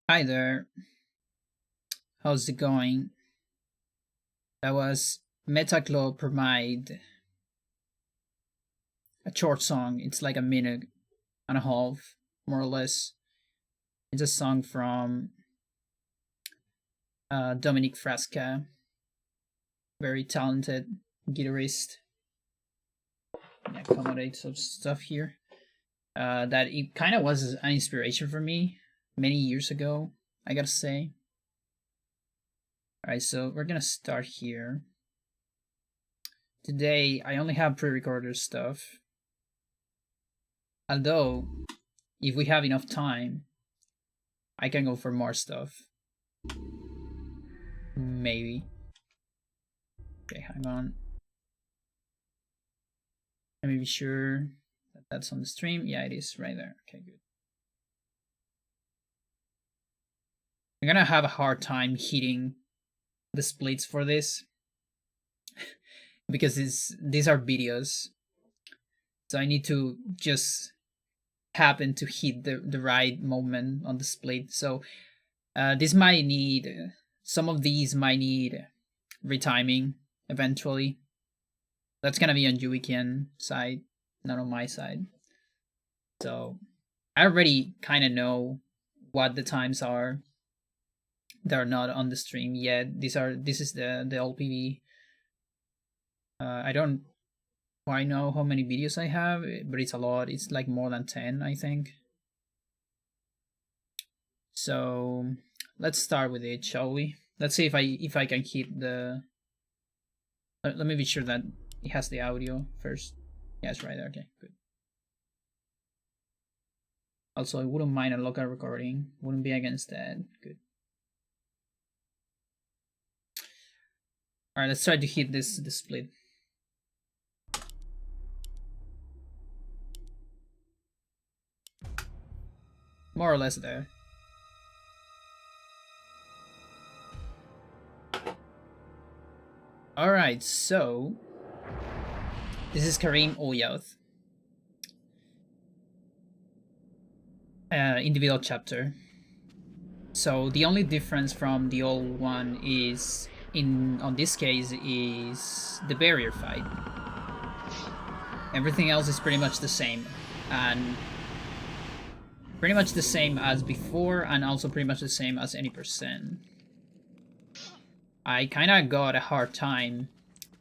Hi there, how's it going? That was Metaclo Provide, a short song. It's like a minute and a half, more or less. It's a song from Dominic Frasca, very talented guitarist. Accommodate some stuff here. That it kind of was an inspiration for me many years ago, I gotta say. Alright, so we're gonna start here. Today, I only have pre-recorded stuff. Although, if we have enough time, I can go for more stuff. Maybe. Okay, hang on. Let me be sure that that's on the stream. Yeah, it is right there. Okay, good. I'm gonna have a hard time hitting the splits for this because these are videos. So I need to just happen to hit the right moment on the split. So this might need, some of these might need retiming eventually. That's gonna be on Yuikian side, not on my side. So I already kind of know what the times are. They're not on the stream yet. This is the LPV. I don't quite know how many videos I have, but it's a lot. It's like more than 10, I think. So let's start with it, shall we? Let's see if I can hit the. Let me be sure that it has the audio first. Yeah, it's right there. Okay, good. Also, I wouldn't mind a local recording. Wouldn't be against that. Good. Alright, let's try to hit this split. More or less there. Alright, so this is Karim Ulyaoth. Individual chapter. So the only difference from the old one is on this case is the barrier fight. Everything else is pretty much the same, and pretty much the same as before, and also pretty much the same as any percent. I kind of got a hard time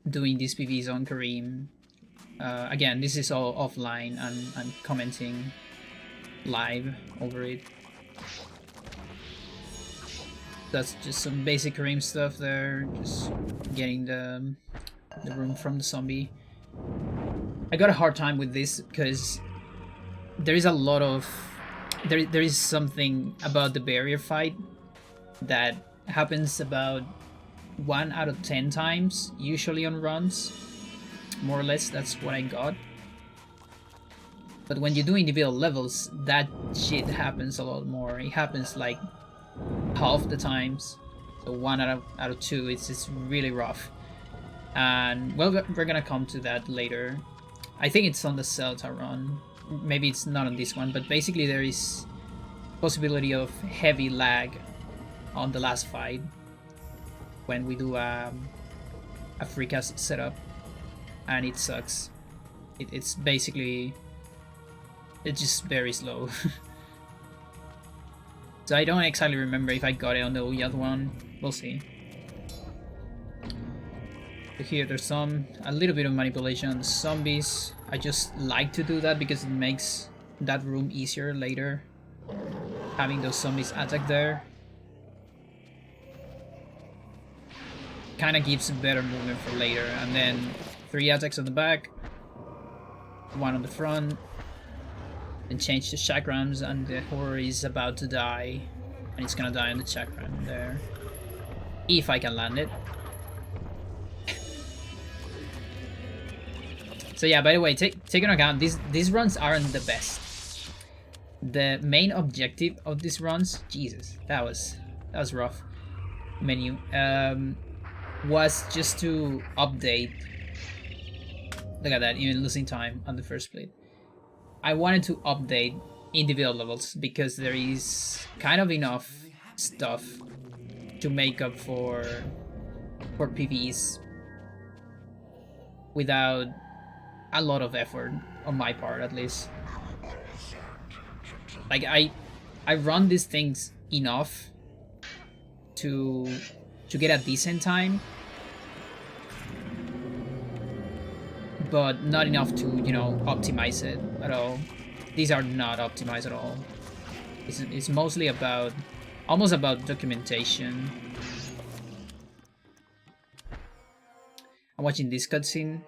doing these PVs on Karim. Again, this is all offline, and I'm commenting live over it. That's just some basic Karim stuff there, just getting the room from the zombie. I got a hard time with this because there is a lot of there is something about the barrier fight that happens about 1 out of 10 times usually on runs, more or less. That's what I got. But when you do individual levels, that shit happens a lot more. It happens like half the times, so 1 out of 2. It's really rough, and well, we're gonna come to that later. I think it's on the Xel'lotath run, maybe it's not on this one, but basically there is possibility of heavy lag on the last fight when we do a free cast setup, and it sucks. It's basically, it's just very slow. So I don't exactly remember if I got it on the Ulyaoth one. We'll see. So here there's a little bit of manipulation on the zombies. I just like to do that because it makes that room easier later, having those zombies attack there. Kind of gives better movement for later. And then 3 attacks on the back, 1 on the front, and change the chakrams, and the horror is about to die, and it's gonna die on the chakram there, if I can land it. So yeah, by the way, take into account, these runs aren't the best. The main objective of these runs, Jesus, that was rough. Menu was just to update. Look at that, even losing time on the first split. I wanted to update individual levels because there is kind of enough stuff to make up for PvEs without a lot of effort on my part, at least. Like I run these things enough to get a decent time, but not enough to, you know, optimize it at all. These are not optimized at all. It's mostly about, almost about documentation. I'm watching this cutscene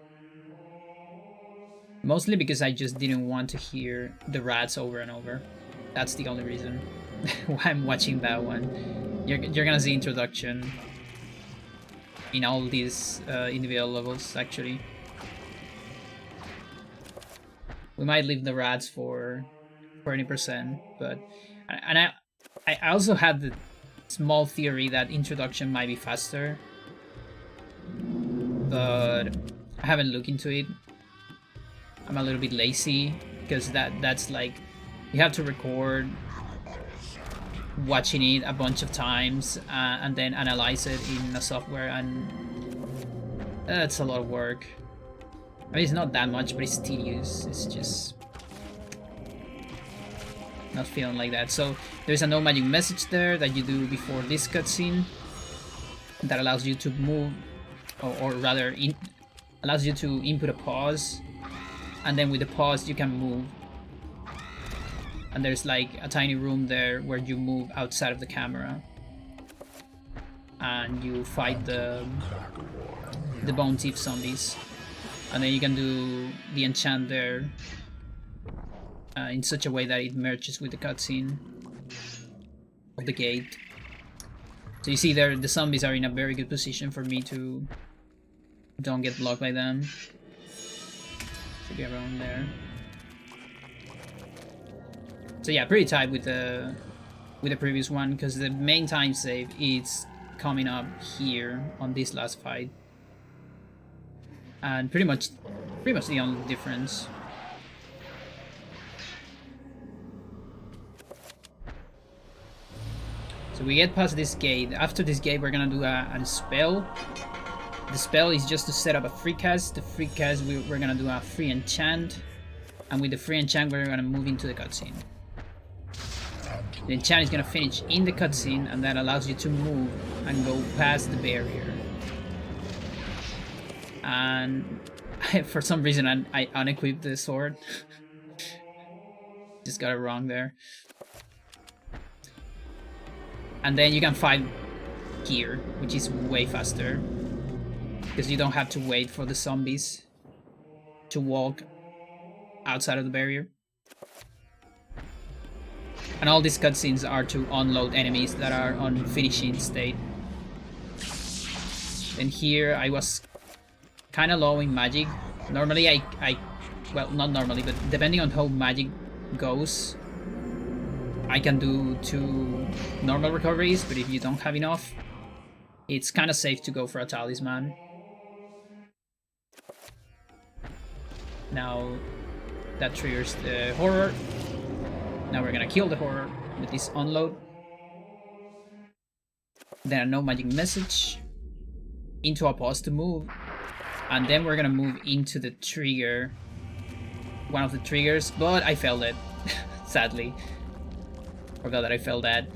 mostly because I just didn't want to hear the rats over and over. That's the only reason why I'm watching that one. You're gonna see introduction in all these individual levels, actually. We might leave the rats for 20%, but... And I also had the small theory that introduction might be faster, but I haven't looked into it. I'm a little bit lazy, because that's like... You have to record watching it a bunch of times and then analyze it in a software, and that's a lot of work. I mean, it's not that much, but it's tedious. It's just not feeling like that. So there's a no magic message there that you do before this cutscene that allows you to move, or rather allows you to input a pause, and then with the pause you can move. And there's like a tiny room there where you move outside of the camera and you fight the bone thief zombies. And then you can do the enchant there in such a way that it merges with the cutscene of the gate. So you see there, the zombies are in a very good position for me to don't get blocked by them. Should be around there. So yeah, pretty tight with the previous one, because the main time save is coming up here on this last fight. And pretty much the only difference. So we get past this gate. After this gate, we're gonna do a spell. The spell is just to set up a free cast. The free cast, we're gonna do a free enchant. And with the free enchant, we're gonna move into the cutscene. The enchant is gonna finish in the cutscene, and that allows you to move and go past the barrier. And for some reason I unequipped the sword. Just got it wrong there. And then you can fight here, which is way faster, because you don't have to wait for the zombies to walk outside of the barrier. And all these cutscenes are to unload enemies that are on finishing state. And here I was kind of low in magic. Normally I well, not normally, but depending on how magic goes, I can do 2 normal recoveries, but if you don't have enough, it's kind of safe to go for a talisman. Now that triggers the horror. Now we're gonna kill the horror with this unload. Then a no magic message into a pause to move, and then we're gonna move into the trigger, one of the triggers, but I failed it. Sadly, forgot that I failed that.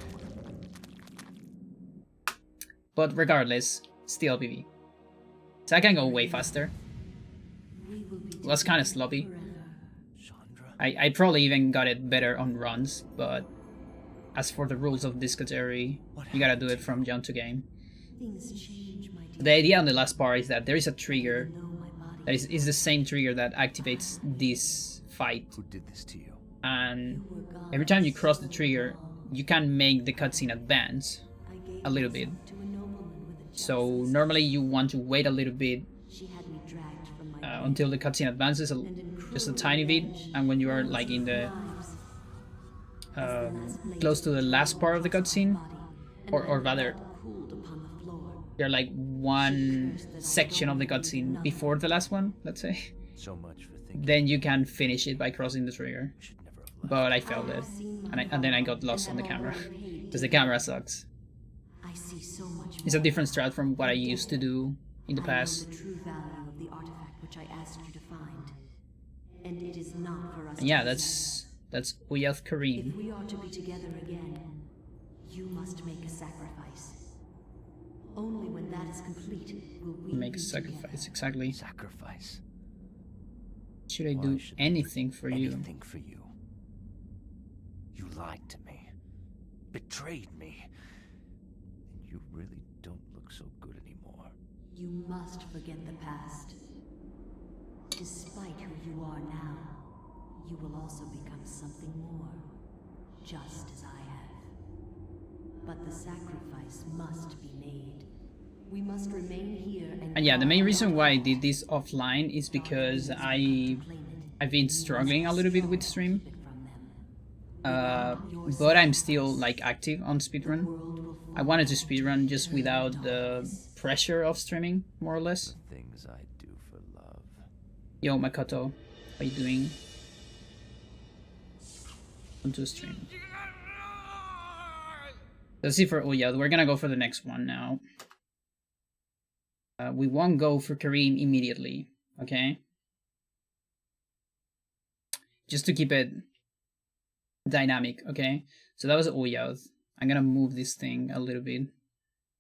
But regardless, still PV. So I can go way faster. It was kind of sloppy. I probably even got it better on runs, but as for the rules of this category, you gotta do it from jump to game. The idea on the last part is that there is a trigger that is the same trigger that activates this fight. Who did this to you? And every time you cross the trigger, you can make the cutscene advance a little bit. So normally you want to wait a little bit until the cutscene advances just a tiny bit, and when you are like in the close to the last part of the cutscene, or rather you're like one section of the cutscene before the last one, let's say, So much for thinking. then you can finish it by crossing the trigger. But I failed it, and then I got lost on the camera because the camera sucks. I see so much It's a more. different strat from what I used to do in the I past. know the true value of the artifact which I asked you to find. And it is not for us And yeah, to possess. that's Ulyaoth If Karim. we are to be together again, you must make a sacrifice. Only when that is complete will we Make a be sacrifice, together. exactly. Sacrifice. Should I Why do should I anything for you? Anything for you. You lied to me. Betrayed me. And you really don't look so good anymore. You must forget the past. Despite who you are now, you will also become something more, just as I have. But the sacrifice must be made. We must remain here And yeah, the main reason why I did this offline is because I've been struggling a little bit with stream. But I'm still like active on speedrun. I wanted to speedrun just without the pressure of streaming, more or less. The things I do for love. Yo, Makoto, how you doing? Welcome to stream. Let's see for Ulyaoth. We're gonna go for the next one now. We won't go for Karim immediately, okay? Just to keep it dynamic, okay? So that was Ulyaoth. I'm gonna move this thing a little bit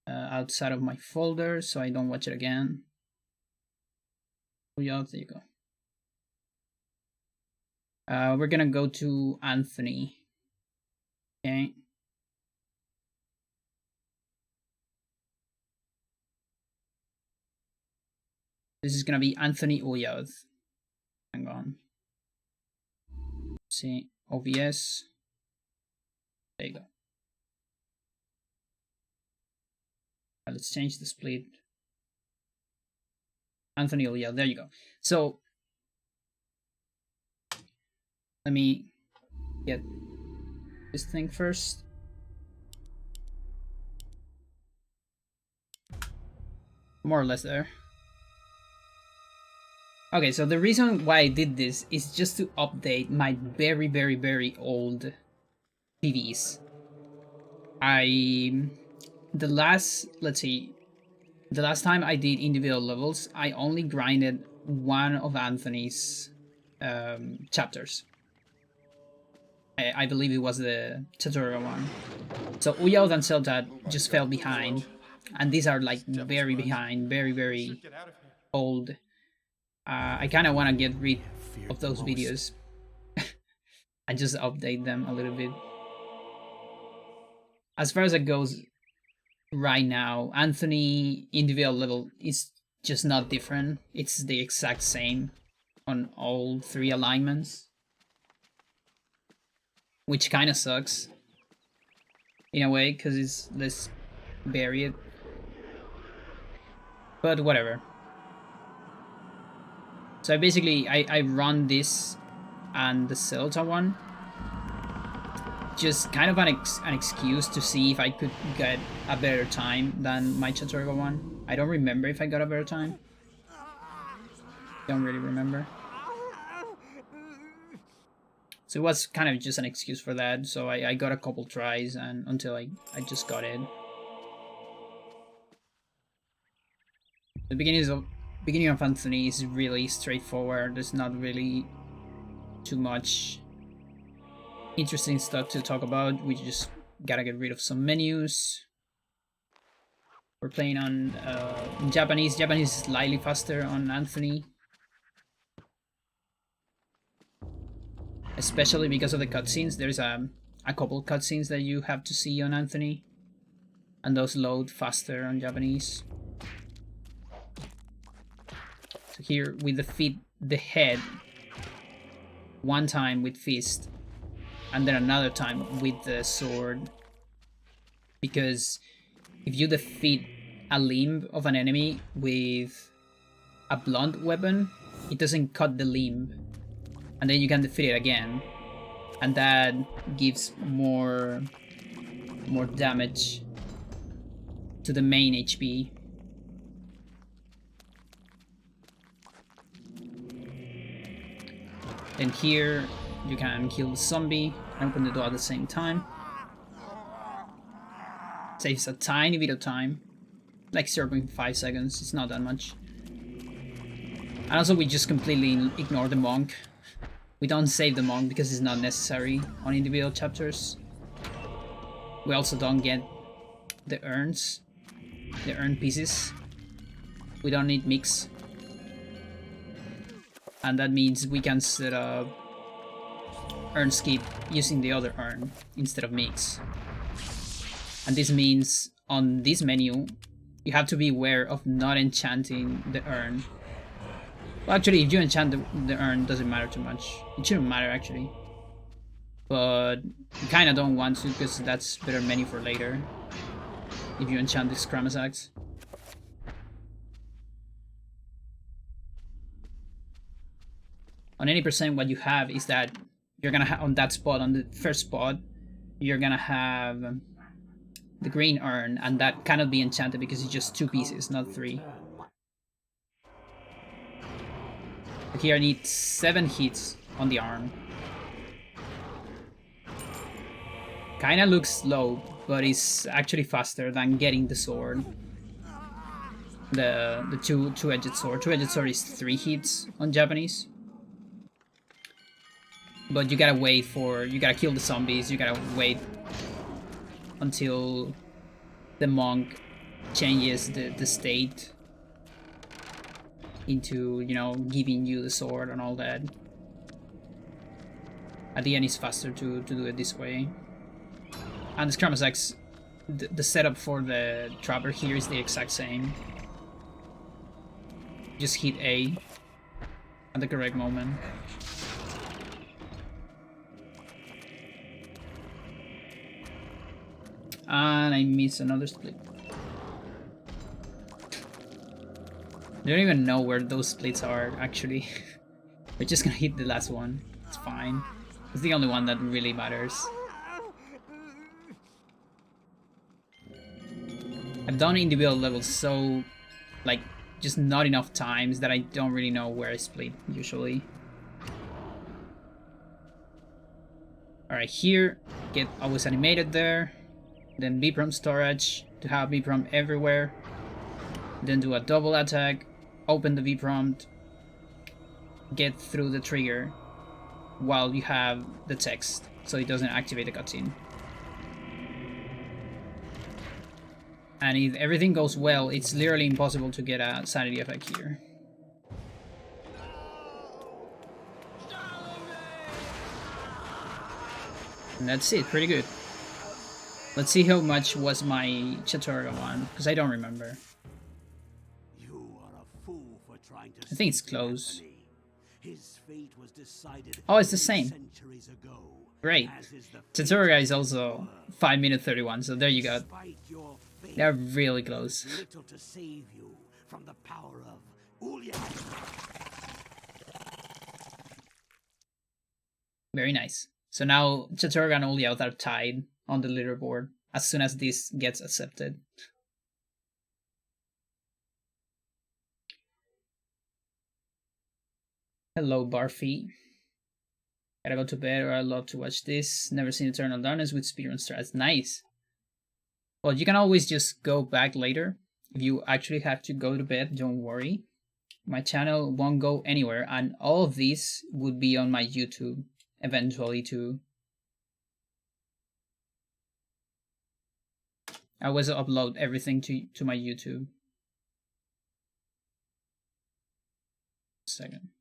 outside of my folder so I don't watch it again. Ulyaoth, there you go. We're gonna go to Anthony, okay? This is gonna be Anthony Ulyaoth. Hang on. See, OBS. There you go. Let's change the split. Anthony Ulyaoth, there you go. So, let me get this thing first. More or less there. Okay, so the reason why I did this is just to update my very, very, very old PVs. The last time I did individual levels, I only grinded one of Anthony's chapters. I believe it was the Chattur'gha one. So Ulyaoth and Xel'lotath just fell behind, and these are like very behind, very, very old. I kind of want to get rid of those videos and just update them a little bit. As far as it goes right now, Anthony individual level is just not different. It's the exact same on all three alignments, which kind of sucks in a way because it's less varied. But whatever. So basically, I run this and the Xel'lotath one. Just kind of an excuse to see if I could get a better time than my Chattur'gha one. I don't remember if I got a better time. Don't really remember. So it was kind of just an excuse for that. So I got a couple tries and until I just got it. The beginning of Anthony is really straightforward. There's not really too much interesting stuff to talk about. We just gotta get rid of some menus. We're playing on Japanese. Japanese is slightly faster on Anthony, especially because of the cutscenes. There's a couple cutscenes that you have to see on Anthony, and those load faster on Japanese. So here with the head, one time with fist, and then another time with the sword. Because if you defeat a limb of an enemy with a blunt weapon, it doesn't cut the limb, and then you can defeat it again, and that gives more damage to the main HP. Then here you can kill the zombie and open the door at the same time. Saves a tiny bit of time. Like 0.5 seconds, it's not that much. And also we just completely ignore the monk. We don't save the monk because it's not necessary on individual chapters. We also don't get the urns, the urn pieces. We don't need mix. And that means we can set up urn skip using the other urn instead of mix. And this means on this menu, you have to be aware of not enchanting the urn. Well, actually, if you enchant the urn, doesn't matter too much. It shouldn't matter, actually. But you kind of don't want to, because that's better menu for later. If you enchant this Kramasax. On any percent, what you have is that you're gonna have on that spot, on the first spot, you're gonna have the green urn, and that cannot be enchanted because it's just 2 pieces, not 3. But here I need 7 hits on the arm. Kinda looks slow, but it's actually faster than getting the sword. The two-edged sword. Two-edged sword is 3 hits on Japanese. But you gotta wait for, you gotta kill the zombies, you gotta wait until the monk changes the state into, you know, giving you the sword and all that. At the end it's faster to do it this way. And the Kramasax, the setup for the trapper here is the exact same. Just hit A at the correct moment. And I miss another split. I don't even know where those splits are, actually. We're just gonna hit the last one. It's fine. It's the only one that really matters. I've done individual levels so, like, just not enough times that I don't really know where I split, usually. Alright, here, get always animated there. Then B-Prom storage, to have B-Prom everywhere. Then do a double attack, open the V-prompt, get through the trigger while you have the text, so it doesn't activate the cutscene. And if everything goes well, it's literally impossible to get a sanity effect here. And that's it, pretty good. Let's see how much was my Chattur'gha one, because I don't remember. I think it's close. Oh, it's the same. Great. Chattur'gha is also 5 minute 31, so there you go. They're really close. Little to save you from the power of Ulyaoth. Very nice. So now Chattur'gha and Ulyaoth are tied on the leaderboard as soon as this gets accepted. Hello, Barfi. Gotta go to bed or I'd love to watch this. Never seen Eternal Darkness with speedrun strats. Nice. Well, you can always just go back later. If you actually have to go to bed, don't worry. My channel won't go anywhere, and all of these would be on my YouTube eventually too. I always upload everything to my YouTube. Second.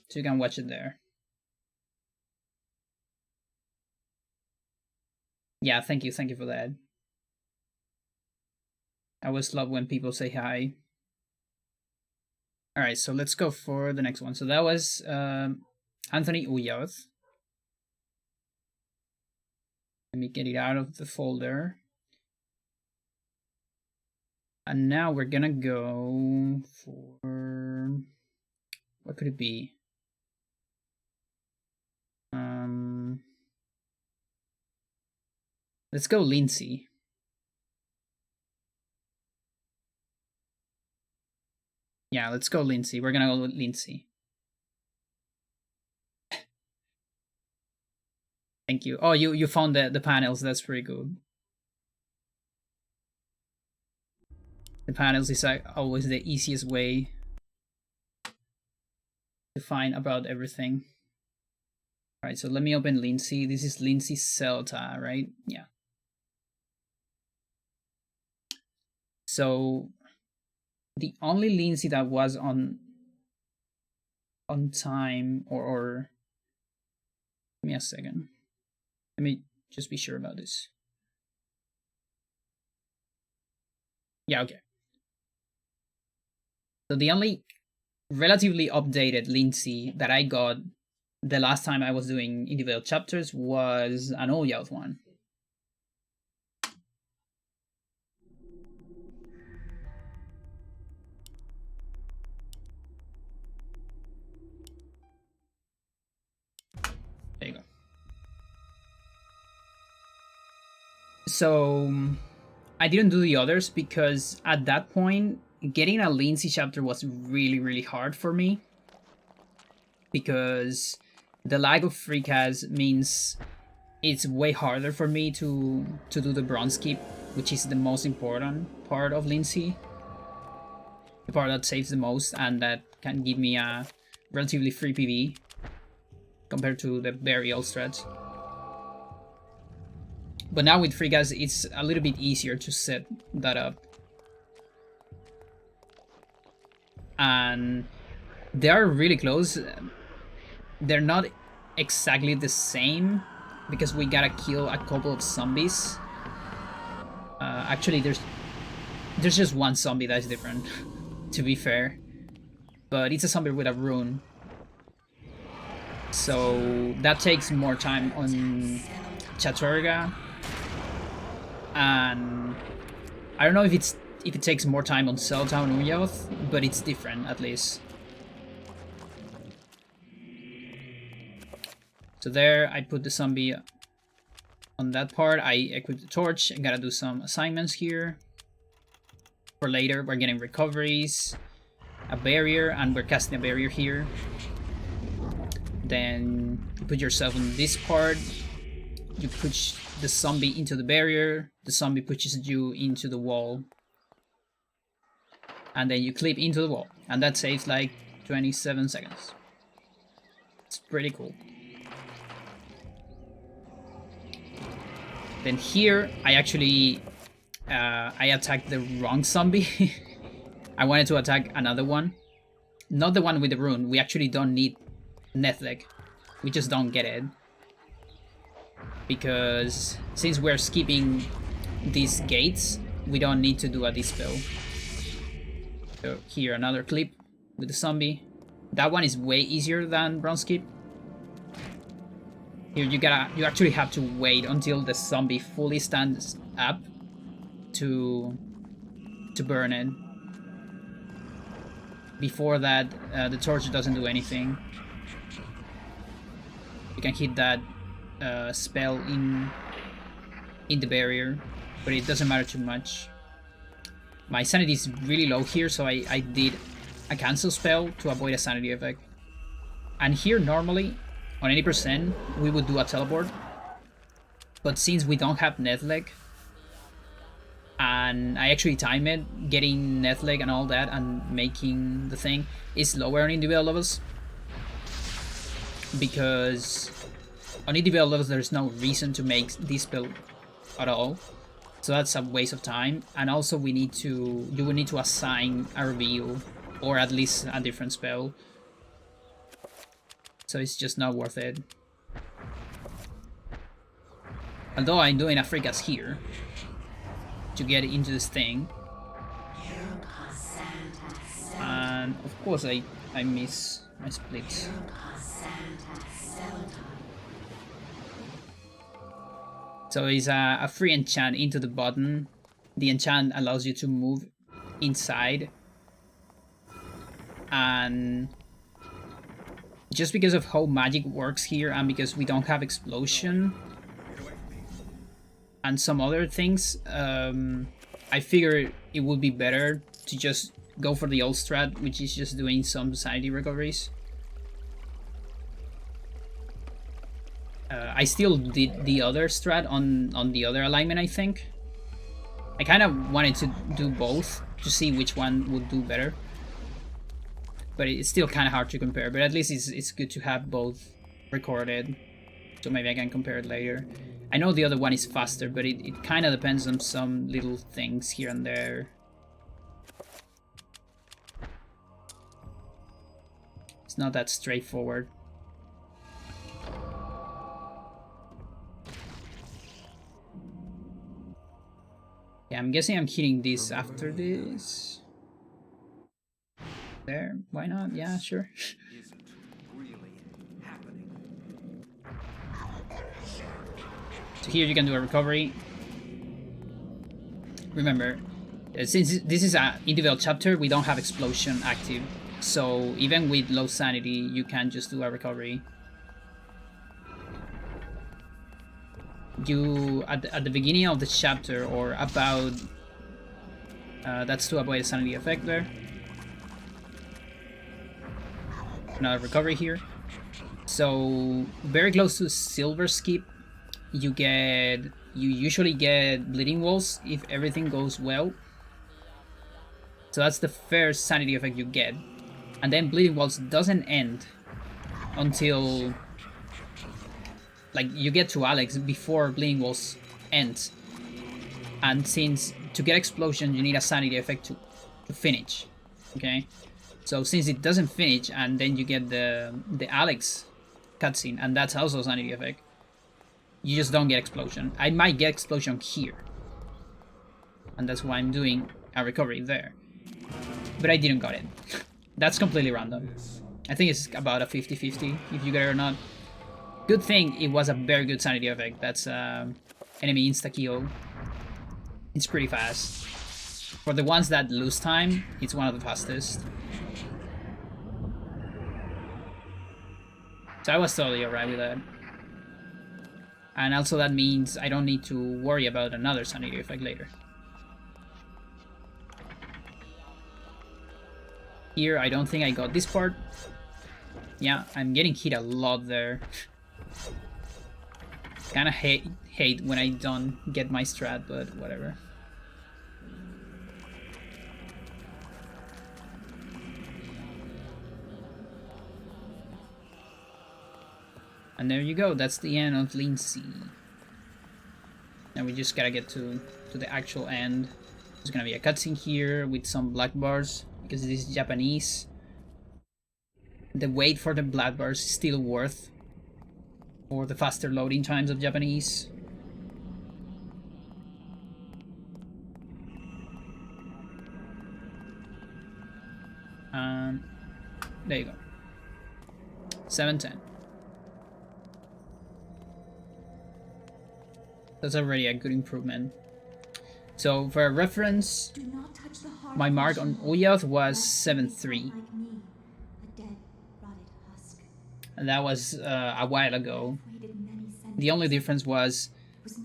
So you can watch it there. Yeah, thank you for that. I always love when people say hi. Alright, so let's go for the next one. So that was Anthony Ulyaoth. Let me get it out of the folder. And now we're gonna go for... what could it be? Let's go Lindsey. Yeah, let's go Lindsey. We're gonna go with Lindsey. Thank you. Oh, you found the panels. That's pretty good. The panels is like always the easiest way to find about everything. All right, so let me open Lindsey. This is Lindsey Xel'lotath, right? Yeah. So the only Lindsey that was on time, or give me a second. Let me just be sure about this. Yeah, okay. So the only relatively updated Lindsey that I got the last time I was doing individual chapters was an Ulyaoth one. There you go. So I didn't do the others because at that point, getting a Lindsey chapter was really hard for me. Because the lack of free cast means it's way harder for me to do the bronze keep, which is the most important part of Lindsey. The part that saves the most and that can give me a relatively free PV compared to the burial strat. But now with free cast, it's a little bit easier to set that up. And they are really close. They're not exactly the same because we gotta kill a couple of zombies. Actually, there's just one zombie that's different, to be fair. But it's a zombie with a rune. So that takes more time on Chattur'gha. And I don't know if it takes more time on Xel'lotath and Ulyaoth, but it's different at least. So there, I put the zombie on that part. I equip the torch. I gotta do some assignments here. For later, we're getting recoveries, a barrier, and we're casting a barrier here. Then you put yourself on this part. You push the zombie into the barrier. The zombie pushes you into the wall. And then you clip into the wall. And that saves like 27 seconds. It's pretty cool. Then here, I actually I attacked the wrong zombie. I wanted to attack another one. Not the one with the rune. We actually don't need Nethlek. We just don't get it. Because since we're skipping these gates, we don't need to do a dispel. So here, another clip with the zombie. That one is way easier than bronze skip. Here you actually have to wait until the zombie fully stands up to burn it. Before that, the torch doesn't do anything. You can hit that spell in the barrier, but it doesn't matter too much. My sanity is really low here, so I did a cancel spell to avoid a sanity effect. And here normally, on 80%, we would do a teleport. But since we don't have Nethlek, and I actually time it, getting Nethlek and all that, and making the thing is lower on individual levels. Because on individual levels, there's no reason to make this build at all. So that's a waste of time. And also you will need to assign a reveal, or at least a different spell. So it's just not worth it. Although I'm doing a free cast here to get into this thing. And of course I miss my splits. So it's a free enchant into the button. The enchant allows you to move inside. And just because of how magic works here, and because we don't have explosion and some other things, I figured it would be better to just go for the old strat, which is just doing some sanity recoveries. I still did the other strat on the other alignment, I think. I kind of wanted to do both to see which one would do better. But it's still kind of hard to compare. But at least it's good to have both recorded. So maybe I can compare it later. I know the other one is faster, but it kind of depends on some little things here and there. It's not that straightforward. Yeah, I'm guessing I'm hitting this after this. There, why not? Yeah, sure. So here you can do a recovery. Remember, since this is an individual chapter, we don't have explosion active. So even with low sanity, you can just do a recovery. You at the beginning of the chapter or about that's to avoid a sanity effect there. Another recovery here. So very close to silver skip, you usually get bleeding walls if everything goes well. So that's the first sanity effect you get, and then bleeding walls doesn't end until like you get to Alex before bleeding walls ends. And since to get explosion you need a sanity effect to finish, okay? So since it doesn't finish and then you get the Alex cutscene and that's also a sanity effect, you just don't get explosion. I might get explosion here, and that's why I'm doing a recovery there, but I didn't got it. That's completely random. I think it's about a 50-50 if you get it or not. Good thing it was a very good sanity effect. That's enemy insta-kill. It's pretty fast. For the ones that lose time, it's one of the fastest. So I was totally alright with that. And also that means I don't need to worry about another sanity effect later. Here, I don't think I got this part. Yeah, I'm getting hit a lot there. Kinda hate when I don't get my strat, but whatever. And there you go, that's the end of Lindsey. Now we just gotta get to the actual end. There's gonna be a cutscene here with some black bars, because this is Japanese. The wait for the black bars is still worth for the faster loading times of Japanese. And there you go. 710. That's already a good improvement. So for a reference, my mark on Ulyaoth was 7.3. And that was a while ago. The only difference was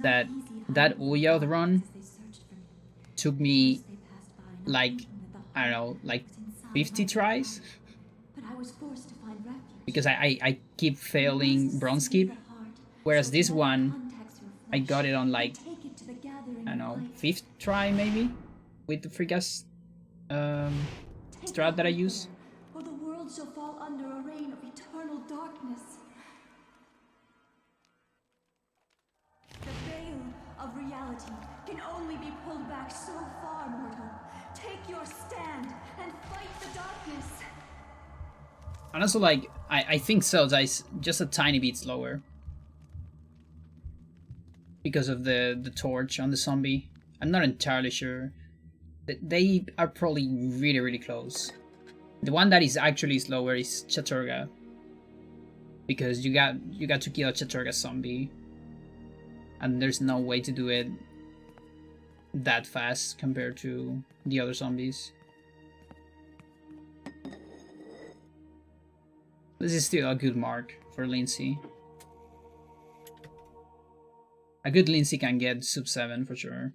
that Ulyaoth run took me like, I don't know, like 50 tries. Because I keep failing bronze skip. Whereas this one, I got it on like, I don't know, 5th try maybe? With the free gas strat that I use. Or the world shall fall under a reign of eternal darkness. The veil of reality can only be pulled back so far, mortal. Take your stand and fight the darkness. And also, like, I think Xel'lotath just a tiny bit slower. Because of the torch on the zombie. I'm not entirely sure. They are probably really, really close. The one that is actually slower is Chattur'gha. Because you got to kill a Chattur'gha zombie. And there's no way to do it that fast compared to the other zombies. This is still a good mark for Lindsey. A good Lindsey can get sub 7 for sure.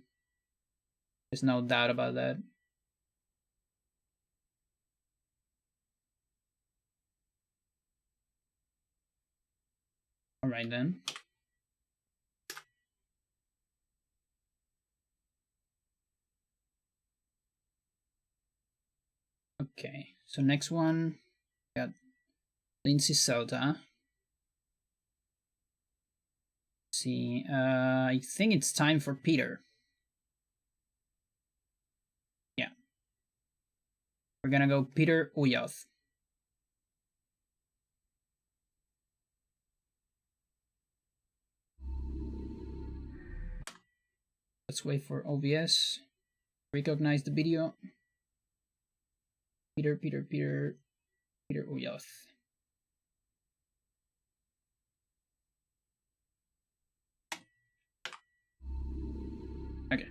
There's no doubt about that. Alright then. Okay, so next one, we got Lindsey Xel'lotath. See, I think it's time for Peter. Yeah. We're gonna go Peter Ulyaoth. Let's wait for OBS. Recognize the video. Peter Ulyaoth. Okay.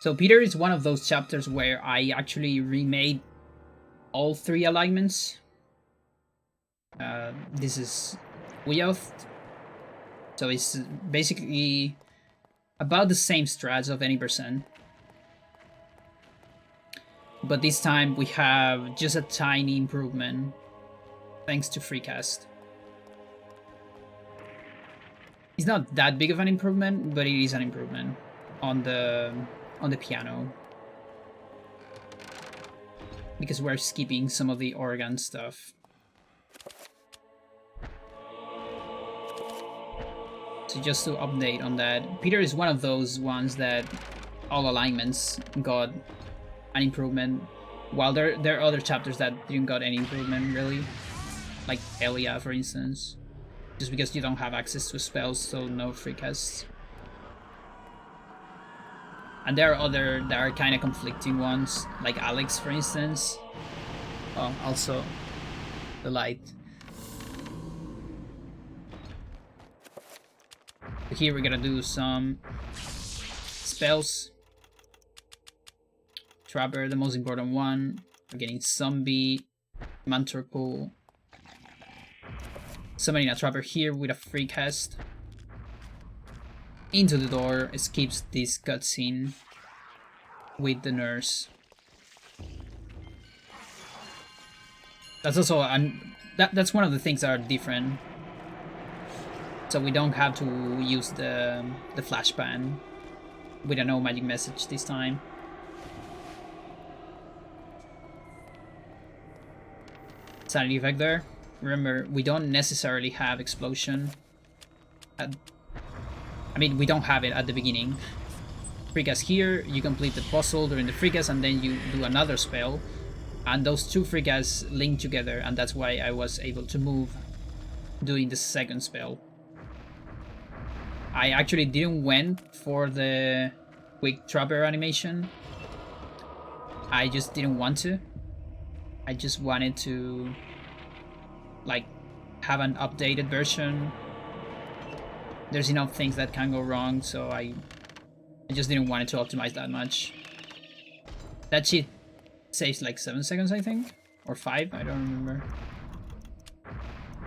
So Peter is one of those chapters where I actually remade all 3 alignments. This is Ulyaoth. So it's basically about the same strats of any percent. But this time we have just a tiny improvement thanks to FreeCast. It's not that big of an improvement, but it is an improvement on the piano. Because we're skipping some of the organ stuff. So just to update on that, Peter is one of those ones that all alignments got an improvement, while there are other chapters that didn't got any improvement really, like Elia for instance, just because you don't have access to spells, so no free casts. And there are other that are kind of conflicting ones, like Alex for instance. Oh, also the light. Here we're gonna do some spells. Trapper, the most important one. We're getting Zombie, Mantor Pool. Summoning a Trapper here with a free cast. Into the door, skips this cutscene with the nurse. That's also that's one of the things that are different. So we don't have to use the flashbang with a no magic message this time. Sanity effect there. Remember, we don't necessarily have explosion. I mean, we don't have it at the beginning. Freecast here, you complete the puzzle during the freecast and then you do another spell. And those 2 freecasts link together, and that's why I was able to move doing the second spell. I actually didn't went for the quick trapper animation. I just didn't want to. I just wanted to like have an updated version. There's enough things that can go wrong, so I just didn't want it to optimize that much. That cheat saves like 7 seconds, I think, or 5, I don't remember.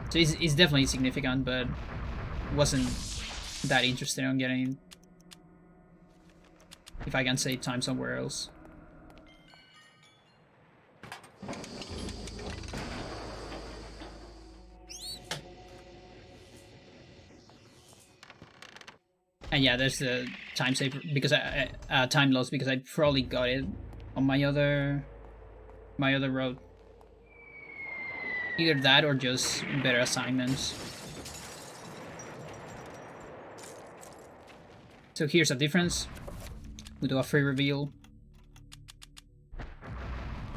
So it's definitely significant, but wasn't that interested in getting if I can save time somewhere else. And yeah, there's the time save because time loss because I probably got it on my other road. Either that or just better assignments. So here's a difference. We do a free reveal.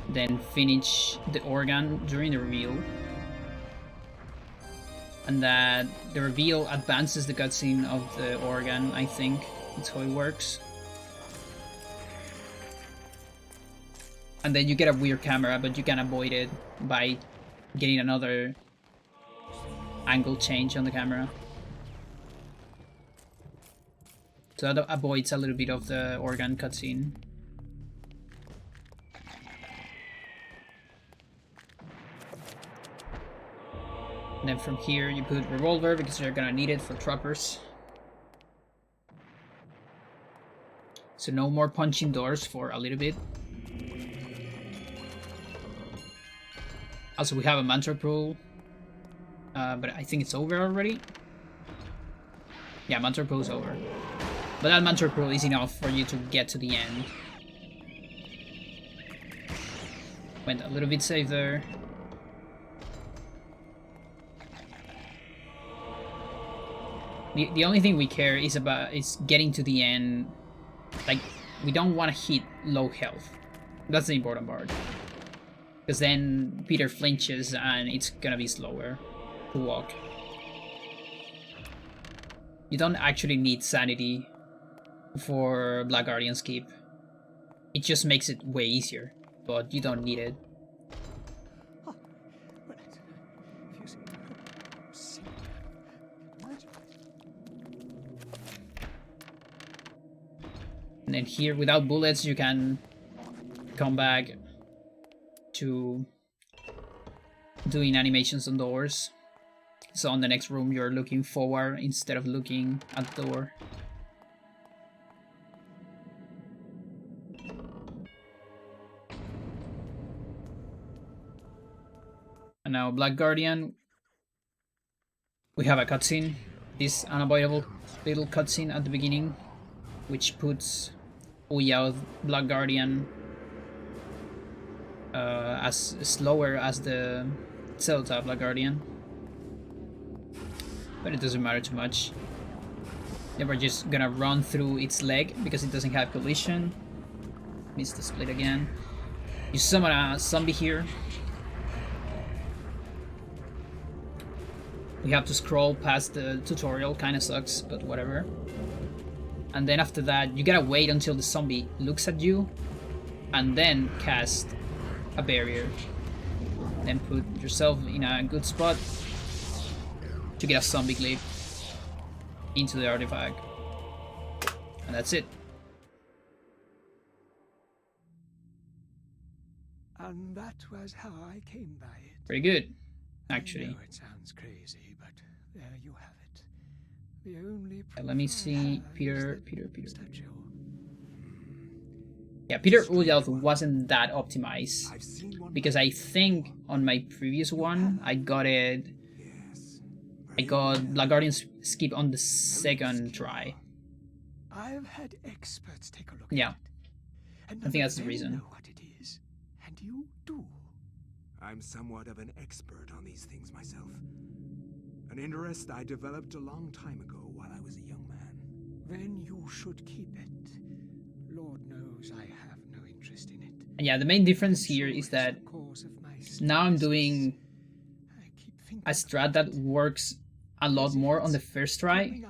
Then finish the organ during the reveal. And that the reveal advances the cutscene of the organ, I think. That's how it works. And then you get a weird camera, but you can avoid it by getting another angle change on the camera. So that avoids a little bit of the organ cutscene. And then from here you put revolver because you're gonna need it for trappers. So no more punching doors for a little bit. Also, we have a mantra pool, but I think it's over already. Yeah, mantra pool is over. But that mantra pool is enough for you to get to the end. Went a little bit safe there. The only thing we care is getting to the end. Like, we don't want to hit low health. That's the important part. Because then Peter flinches and it's gonna be slower to walk. You don't actually need sanity for Black Guardian's Keep. It just makes it way easier, but you don't need it. And then here, without bullets, you can come back to doing animations on doors. So on the next room, you're looking forward instead of looking at the door. And now Black Guardian. We have a cutscene. This unavoidable little cutscene at the beginning, which puts Ulyaoth Black Guardian as slower as the Xel'lotath Black Guardian. But it doesn't matter too much. Then we're just gonna run through its leg because it doesn't have collision. Missed the split again. You summon a zombie here. We have to scroll past the tutorial, kinda sucks, but whatever. And then after that, you gotta wait until the zombie looks at you, and then cast a barrier. Then put yourself in a good spot to get a zombie clip into the artifact. And that's it. And that was how I came by it. Pretty good, actually. I know it sounds crazy, but there you have it. The only Let me see, Peter. statue. Yeah, Peter Ulyaoth wasn't that optimized because I think on my previous one I got Black Guardian's Skip on the second try. I've had experts take a look Yeah, at it. I think that's the reason. Know what it is, and you do. I'm somewhat of an expert on these things myself. An interest I developed a long time ago while I was a young man. Then you should keep it. Lord knows I have no interest in it. And yeah, the main difference here is that now I'm doing a strat that works a lot more on the first try,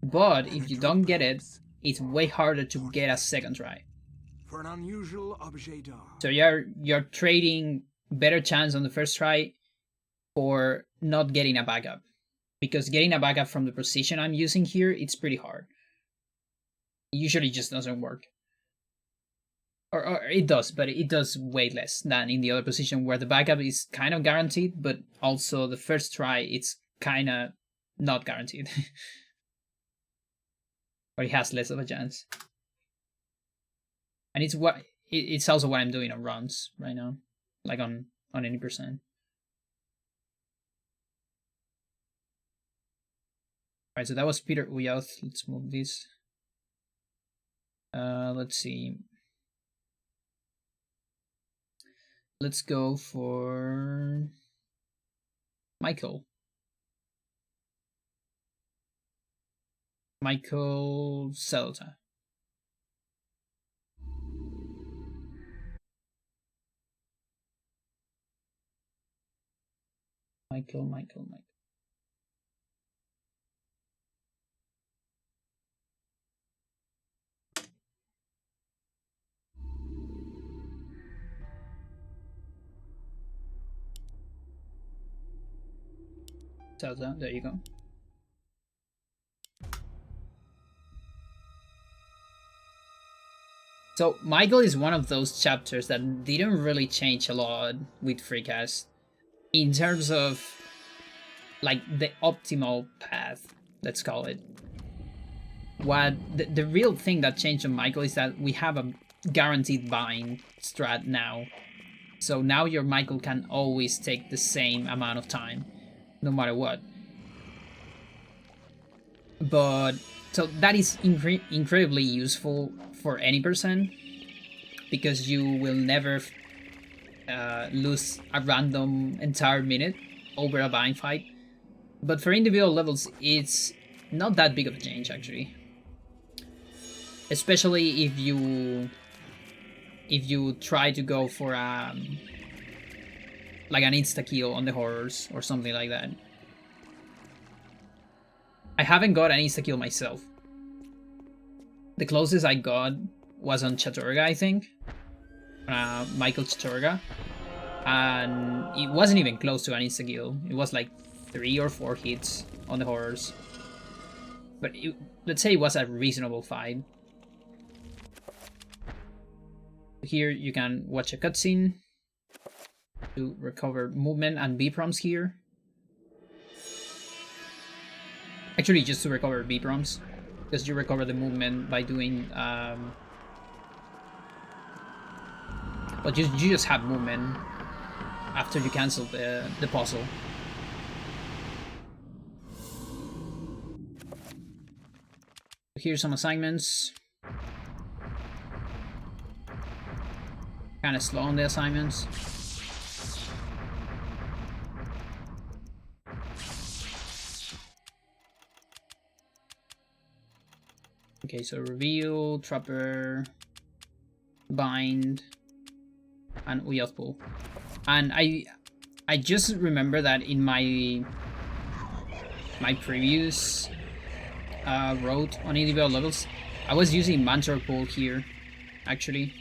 but if you don't get it, it's way harder to get a second try. For an unusual objet d'art. So you're trading better chance on the first try for not getting a backup, because getting a backup from the position I'm using here, it's pretty hard. It usually just doesn't work. Or it does, but it does way less than in the other position where the backup is kind of guaranteed, but also the first try it's kind of not guaranteed. Or it has less of a chance. And it's also what I'm doing on runs right now, like on any percent. Alright, so that was Peter Ulyaoth. Let's move this. Let's see. Let's go for Michael. Michael Xel'lotath. Michael. Xel'lotath, there you go. So Michael is one of those chapters that didn't really change a lot with FreeCast in terms of like the optimal path, let's call it. what the real thing that changed on Michael is that we have a guaranteed bind strat now. So now your Michael can always take the same amount of time, no matter what. But so that is incredibly useful for any person, because you will never lose a random entire minute over a bind fight. But for individual levels, it's not that big of a change actually. Especially if you try to go for like an insta kill on the horrors or something like that. I haven't got an insta kill myself. The closest I got was on Chattur'gha, I think. Michael Chattur'gha. And it wasn't even close to an insta kill. It was like 3 or 4 hits on the horrors. But let's say it was a reasonable fight. Here you can watch a cutscene to recover movement and B prompts here. Actually, just to recover B prompts, because you recover the movement by doing but you just have movement after you cancel the puzzle. Here's some assignments. Kind of slow on the assignments. Okay, so reveal, trapper, bind, and Ulyaoth pull. And I just remember that in my previous road on individual levels, I was using Mantra pull here, actually.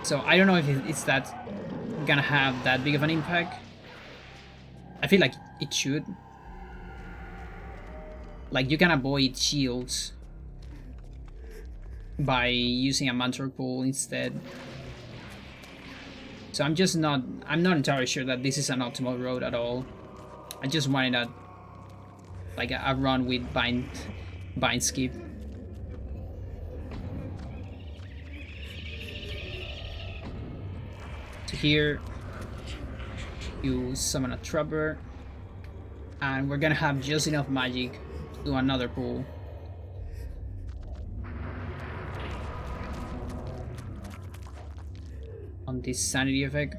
So I don't know if it's that gonna have that big of an impact. I feel like it should. Like, you can avoid shields by using a Mantra pull instead. So I'm not entirely sure that this is an optimal road at all. I just wanted a run with bind skip. So here you summon a trapper, and we're gonna have just enough magic to do another pull. On this sanity effect.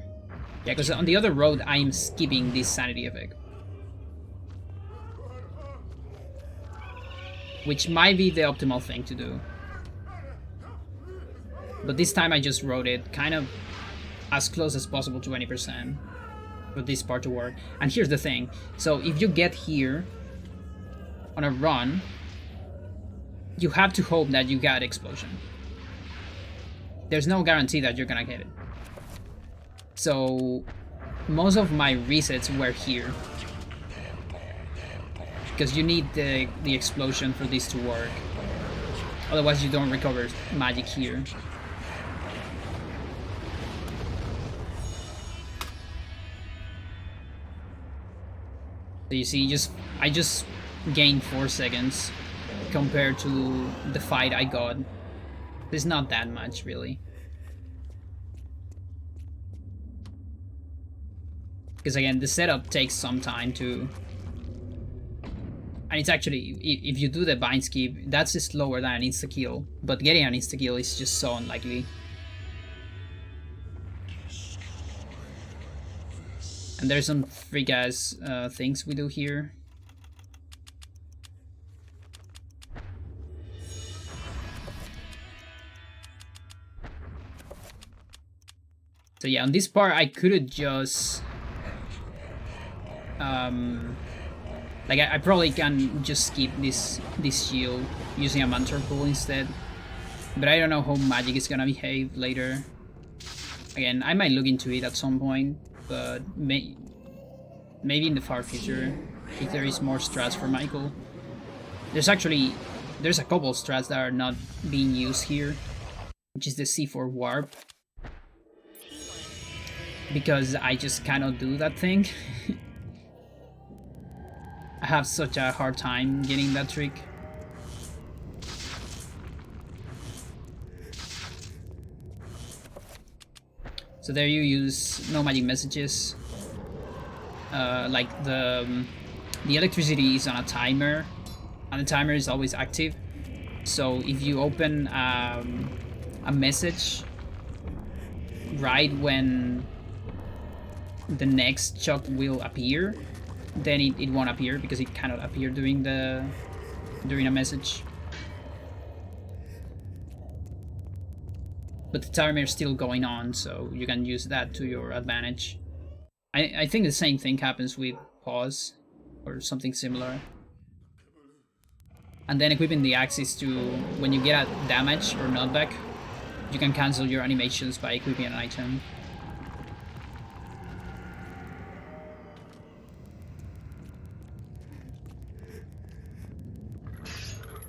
Yeah, because on the other road I'm skipping this sanity effect, which might be the optimal thing to do. But this time I just wrote it kind of as close as possible to 20% for this part to work. And here's the thing. So if you get here on a run, you have to hope that you got explosion. There's no guarantee that you're gonna get it. So most of my resets were here, because you need the explosion for this to work. Otherwise you don't recover magic here. So you see, I just gained 4 seconds compared to the fight I got. It's not that much, really. Because again, the setup takes some time to... And it's actually, if you do the bind skip, that's slower than an insta-kill. But getting an insta-kill is just so unlikely. And there's some freak-ass things we do here. So yeah, on this part I could've just... like I probably can just skip this shield using a Mantra pull instead. But I don't know how magic is gonna behave later. Again, I might look into it at some point, but maybe in the far future, if there is more strats for Michael. There's a couple strats that are not being used here, which is the C4 warp. Because I just cannot do that thing. I have such a hard time getting that trick. So there you use no magic messages. Like the electricity is on a timer, and the timer is always active. So if you open a message right when the next shock will appear, then it won't appear because it cannot appear during a message. But the timer is still going on, so you can use that to your advantage. I think the same thing happens with pause or something similar. And then equipping the axe is to, when you get a damage or knockback, you can cancel your animations by equipping an item.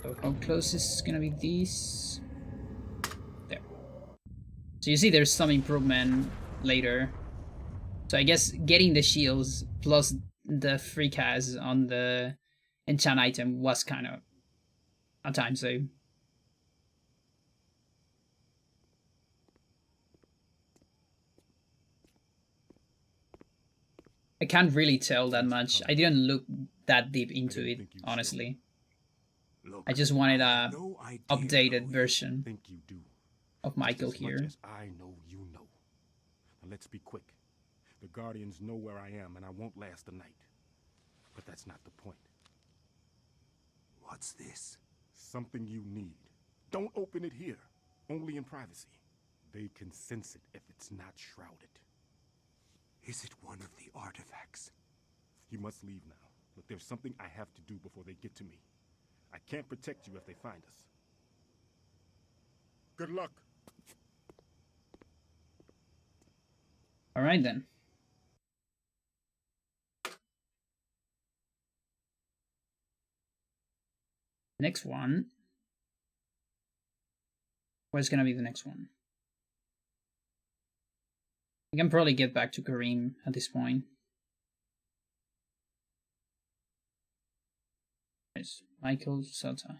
So how close is gonna be these? There. So you see there's some improvement later. So I guess getting the shields plus the free cast on the enchant item was kind of a time save. I can't really tell that much. I didn't look that deep into it, honestly. I just wanted a updated version of Michael here. I know you know. Now let's be quick. The Guardians know where I am, and I won't last the night. But that's not the point. What's this? Something you need. Don't open it here. Only in privacy. They can sense it if it's not shrouded. Is it one of the artifacts? You must leave now. But there's something I have to do before they get to me. I can't protect you if they find us. Good luck. All right then. Next one. Where's gonna be the next one? We can probably get back to Karim at this point. There's Michael Xel'lotath.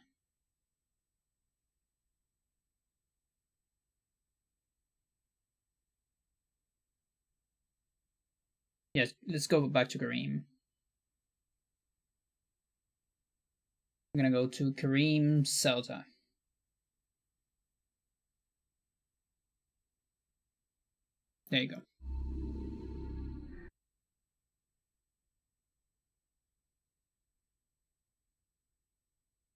Yes, let's go back to Karim. I'm gonna go to Karim Xel'lotath. There you go.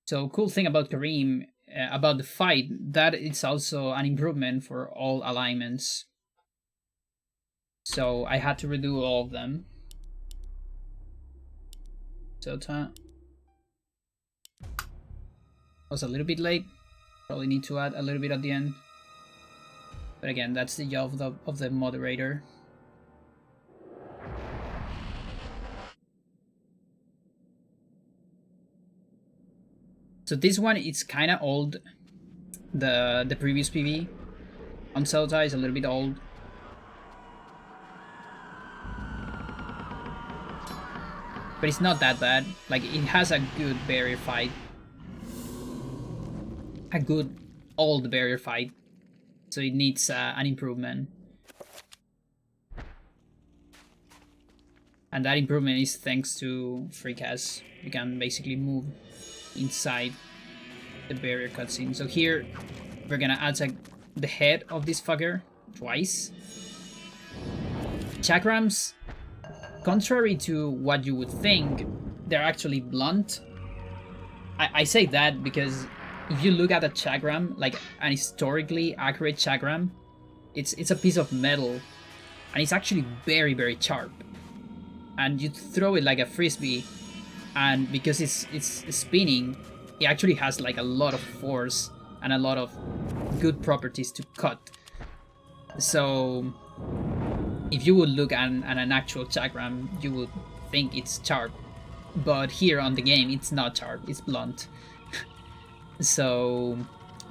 So cool thing about Karim, about the fight, that it's also an improvement for all alignments. So I had to redo all of them. Xel'lotath. Was a little bit late. Probably need to add a little bit at the end. But again, that's the job of the moderator. So this one, it's kind of old. The previous PV on Xel'lotath is a little bit old. But it's not that bad. Like, it has a good barrier fight. A good old barrier fight. So it needs an improvement. And that improvement is thanks to free cast. You can basically move inside the barrier cutscene. So here, we're gonna attack the head of this fucker twice. Chakrams, contrary to what you would think, they're actually blunt. I say that because if you look at a chakram, like an historically accurate chakram, it's a piece of metal, and it's actually very, very sharp. And you throw it like a frisbee, and because it's spinning, it actually has like a lot of force and a lot of good properties to cut. So if you would look at an actual chakram, you would think it's sharp, but here on the game it's not sharp, it's blunt. So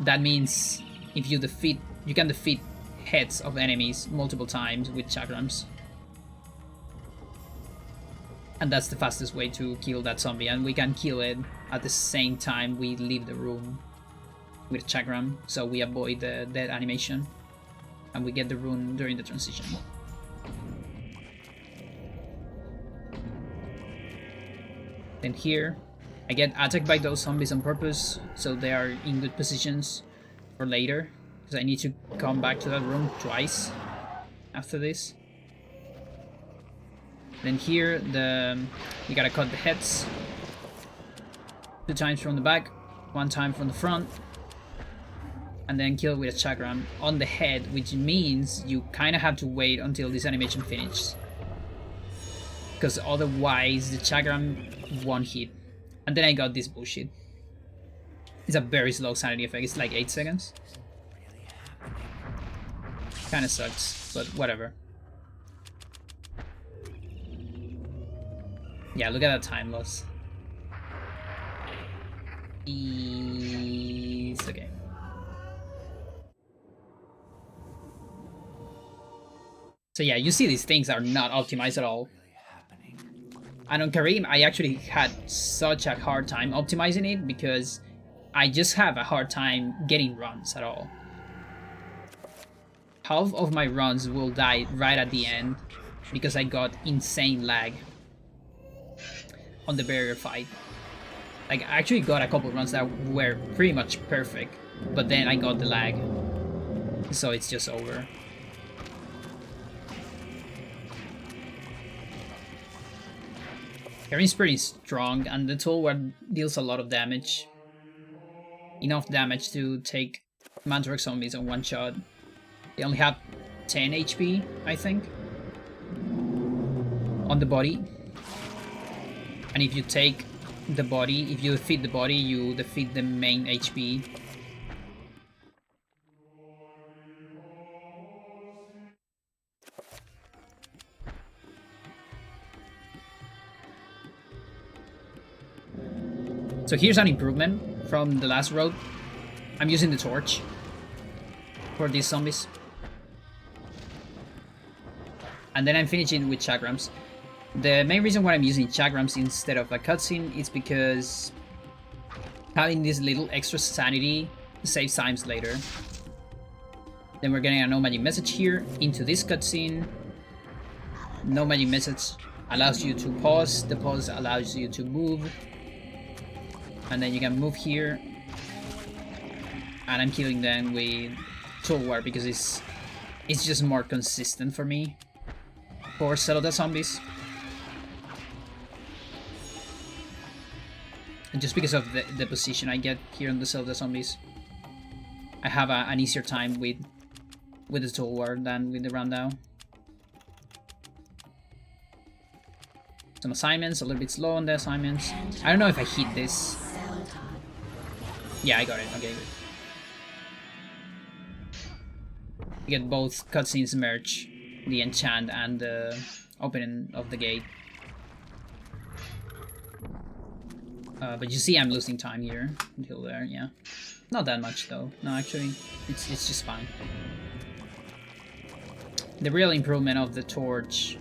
that means if you can defeat heads of enemies multiple times with chakrams. And that's the fastest way to kill that zombie, and we can kill it at the same time we leave the room with Chakram, so we avoid the dead animation, and we get the rune during the transition. Then here, I get attacked by those zombies on purpose, so they are in good positions for later, because I need to come back to that room twice after this. Then here, we gotta cut the heads 2 times from the back, 1 time from the front, and then kill with a chakram on the head, which means you kind of have to wait until this animation finishes, because otherwise the chakram won't hit. And then I got this bullshit. It's a very slow sanity effect. It's like 8 seconds. Kind of sucks, but whatever. Yeah, look at that time loss. It's okay. So yeah, you see these things are not optimized at all. And on Karim, I actually had such a hard time optimizing it because I just have a hard time getting runs at all. Half of my runs will die right at the end because I got insane lag on the barrier fight. Like, I actually got a couple runs that were pretty much perfect, but then I got the lag, so it's just over. Karim's pretty strong, and the toolware deals a lot of damage. Enough damage to take Mandrake zombies on 1 shot. They only have 10 HP, I think, on the body. And if you take the body, if you defeat the body, you defeat the main HP. So here's an improvement from the last road. I'm using the torch for these zombies. And then I'm finishing with chakrams. The main reason why I'm using chakrams instead of a cutscene is because having this little extra sanity saves times later. Then we're getting a no magic message here into this cutscene. No magic message allows you to pause. The pause allows you to move. And then you can move here. And I'm killing them with toolware because it's just more consistent for me for Xel'lotath zombies. And just because of the position I get here on the Xel'lotath zombies, I have an easier time with the toolware than with the rundown. Some assignments, a little bit slow on the assignments. I don't know if I hit this. Yeah, I got it. Okay, good. You get both cutscenes merge, the enchant and the opening of the gate. But you see I'm losing time here until there, yeah. Not that much though. No, actually, it's just fine. The real improvement of the torch,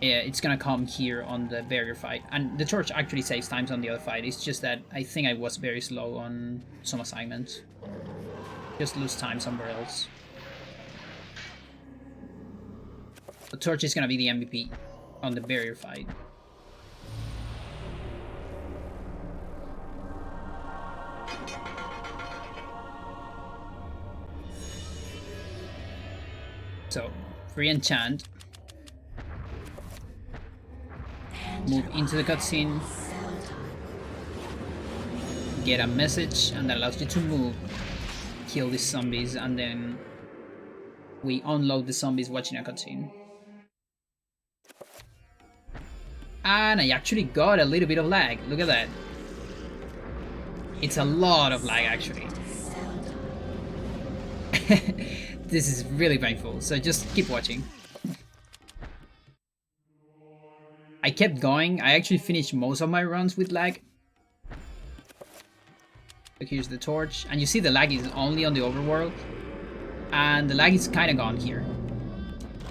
yeah, it's gonna come here on the barrier fight. And the torch actually saves times on the other fight. It's just that I think I was very slow on some assignments. Just lose time somewhere else. The torch is gonna be the MVP on the barrier fight. So, free enchant. Move into the cutscene. Get a message, and that allows you to move. Kill these zombies, and then we unload the zombies watching a cutscene. And I actually got a little bit of lag. Look at that. It's a lot of lag, actually. This is really painful, so just keep watching. I kept going. I actually finished most of my runs with lag. So here's the torch, and you see the lag is only on the overworld, and the lag is kind of gone here.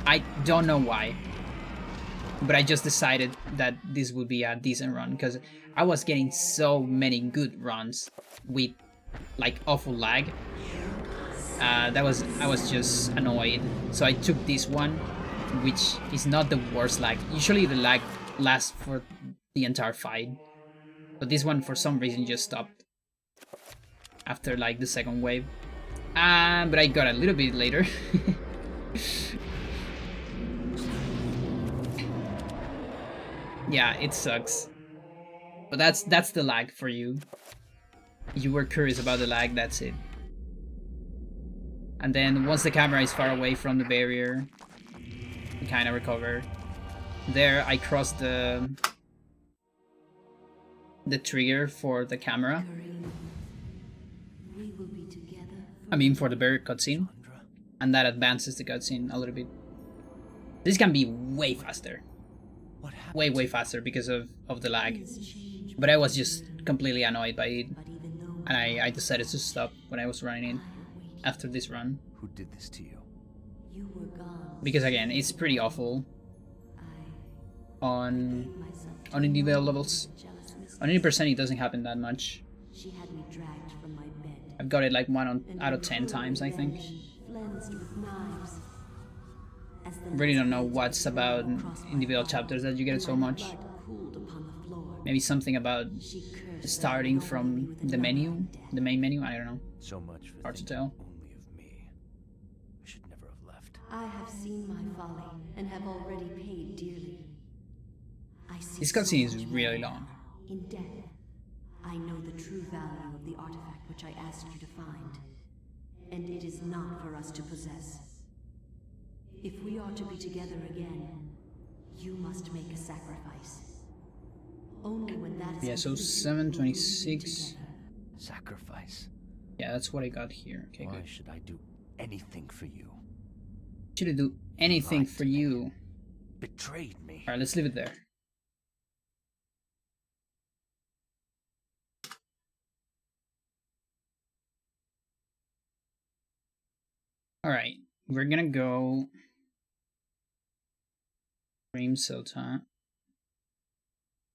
I don't know why. but I just decided that this would be a decent run because I was getting so many good runs with like awful lag. I was just annoyed, so I took this one, which is not the worst lag. Usually the lag lasts for the entire fight, but this one for some reason just stopped after like the second wave. But I got a little bit later. Yeah, it sucks, but that's the lag for you. You were curious about the lag, that's it. And then once the camera is far away from the barrier, you kind of recover. There, I crossed the trigger for the camera. We will be together. I mean, for the barrier cutscene, and that advances the cutscene a little bit. This can be way faster, way faster because of the lag. But I was just completely annoyed by it, and I decided to stop when I was running it after this run. Who did this to you? You were gone. Because again, it's pretty awful on individual levels. On 80% it doesn't happen that much. She had me dragged from my bed. I've got it like 1 out of 10 times, I think. Flensed with knives. As the Really don't know what's about individual chapters that you get it so much. blood cooled upon the floor. Maybe something about She cursed starting that from nobody with the a menu, knife and the main menu, I don't know. So much for Hard to thinking tell. only of me. I should never have left. I have seen my folly and have already paid dearly. I see This so cutscene is much really more long. in death. I know the true value of the artifact which I asked you to find, and it is not for us to possess. If we are to be together again, you must make a sacrifice. Only when that is Yeah, so completed 726. will we be together. Sacrifice. Yeah, that's what I got here. Okay, Why good. should I do anything for you? Should I do anything for you? Betrayed me. Alright, let's leave it there. Alright, we're gonna go Karim Xel'lotath.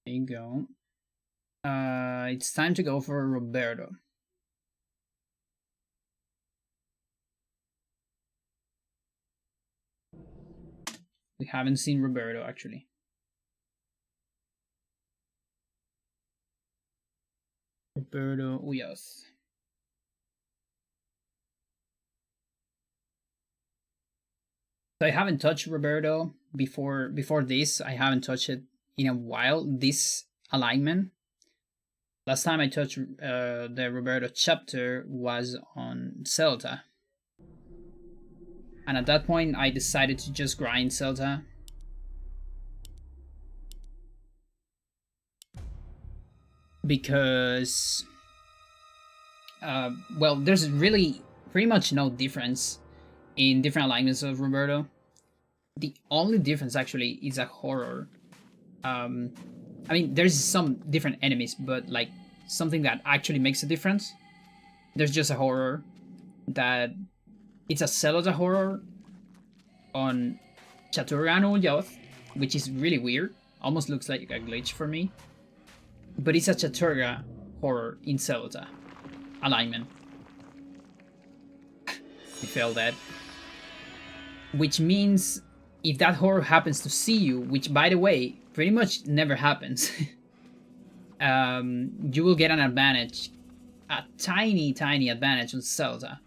There you go. It's time to go for Roberto. We haven't seen Roberto actually. Roberto Ulyaoth. So I haven't touched Roberto before this. I haven't touched it in a while. This alignment. Last time I touched the Roberto chapter was on Xel'lotath. And at that point I decided to just grind Xel'lotath. Because well, there's really pretty much no difference in different alignments of Roberto. The only difference actually is a horror. I mean, there's some different enemies, but like something that actually makes a difference. There's just a horror that it's a Xel'lotath horror on Chattur'gha and Ulyaoth, which is really weird. Almost looks like a glitch for me. But it's a Chattur'gha horror in Xel'lotath alignment. You failed that. Which means if that horror happens to see you, which by the way, pretty much never happens, you will get an advantage, a tiny advantage on Xel'lotath.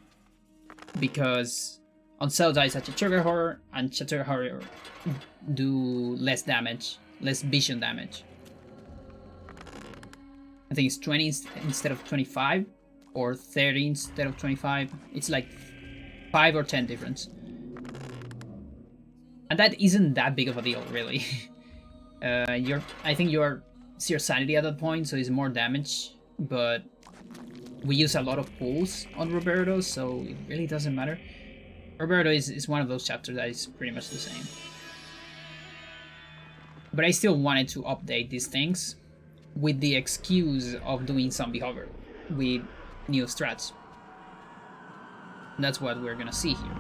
Because on Xel'lotath it's a Chattur'gha horror, and Chattur'gha horror do less damage, less vision damage. I think it's 20 instead of 25, or 30 instead of 25. It's like 5 or 10 difference. And that isn't that big of a deal, really. I think you're zero sanity at that point, so it's more damage. But we use a lot of pulls on Roberto, so it really doesn't matter. Roberto is one of those chapters that is pretty much the same. But I still wanted to update these things with the excuse of doing zombie hover with new strats. That's what we're gonna see here.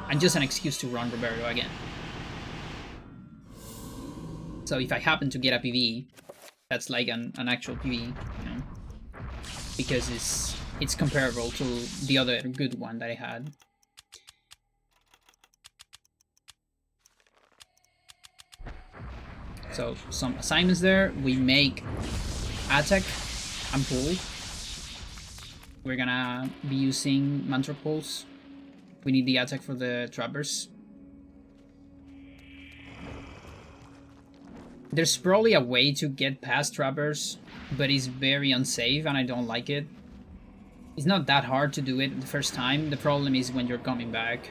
And just an excuse to run Roberto again. So if I happen to get a PV, that's like an actual PV, you know, because it's comparable to the other good one that I had. So some assignments there. We make attack and pull. We're gonna be using mantra pulls. We need the attack for the trappers. There's probably a way to get past trappers, but it's very unsafe and I don't like it. It's not that hard to do it the first time. The problem is when you're coming back.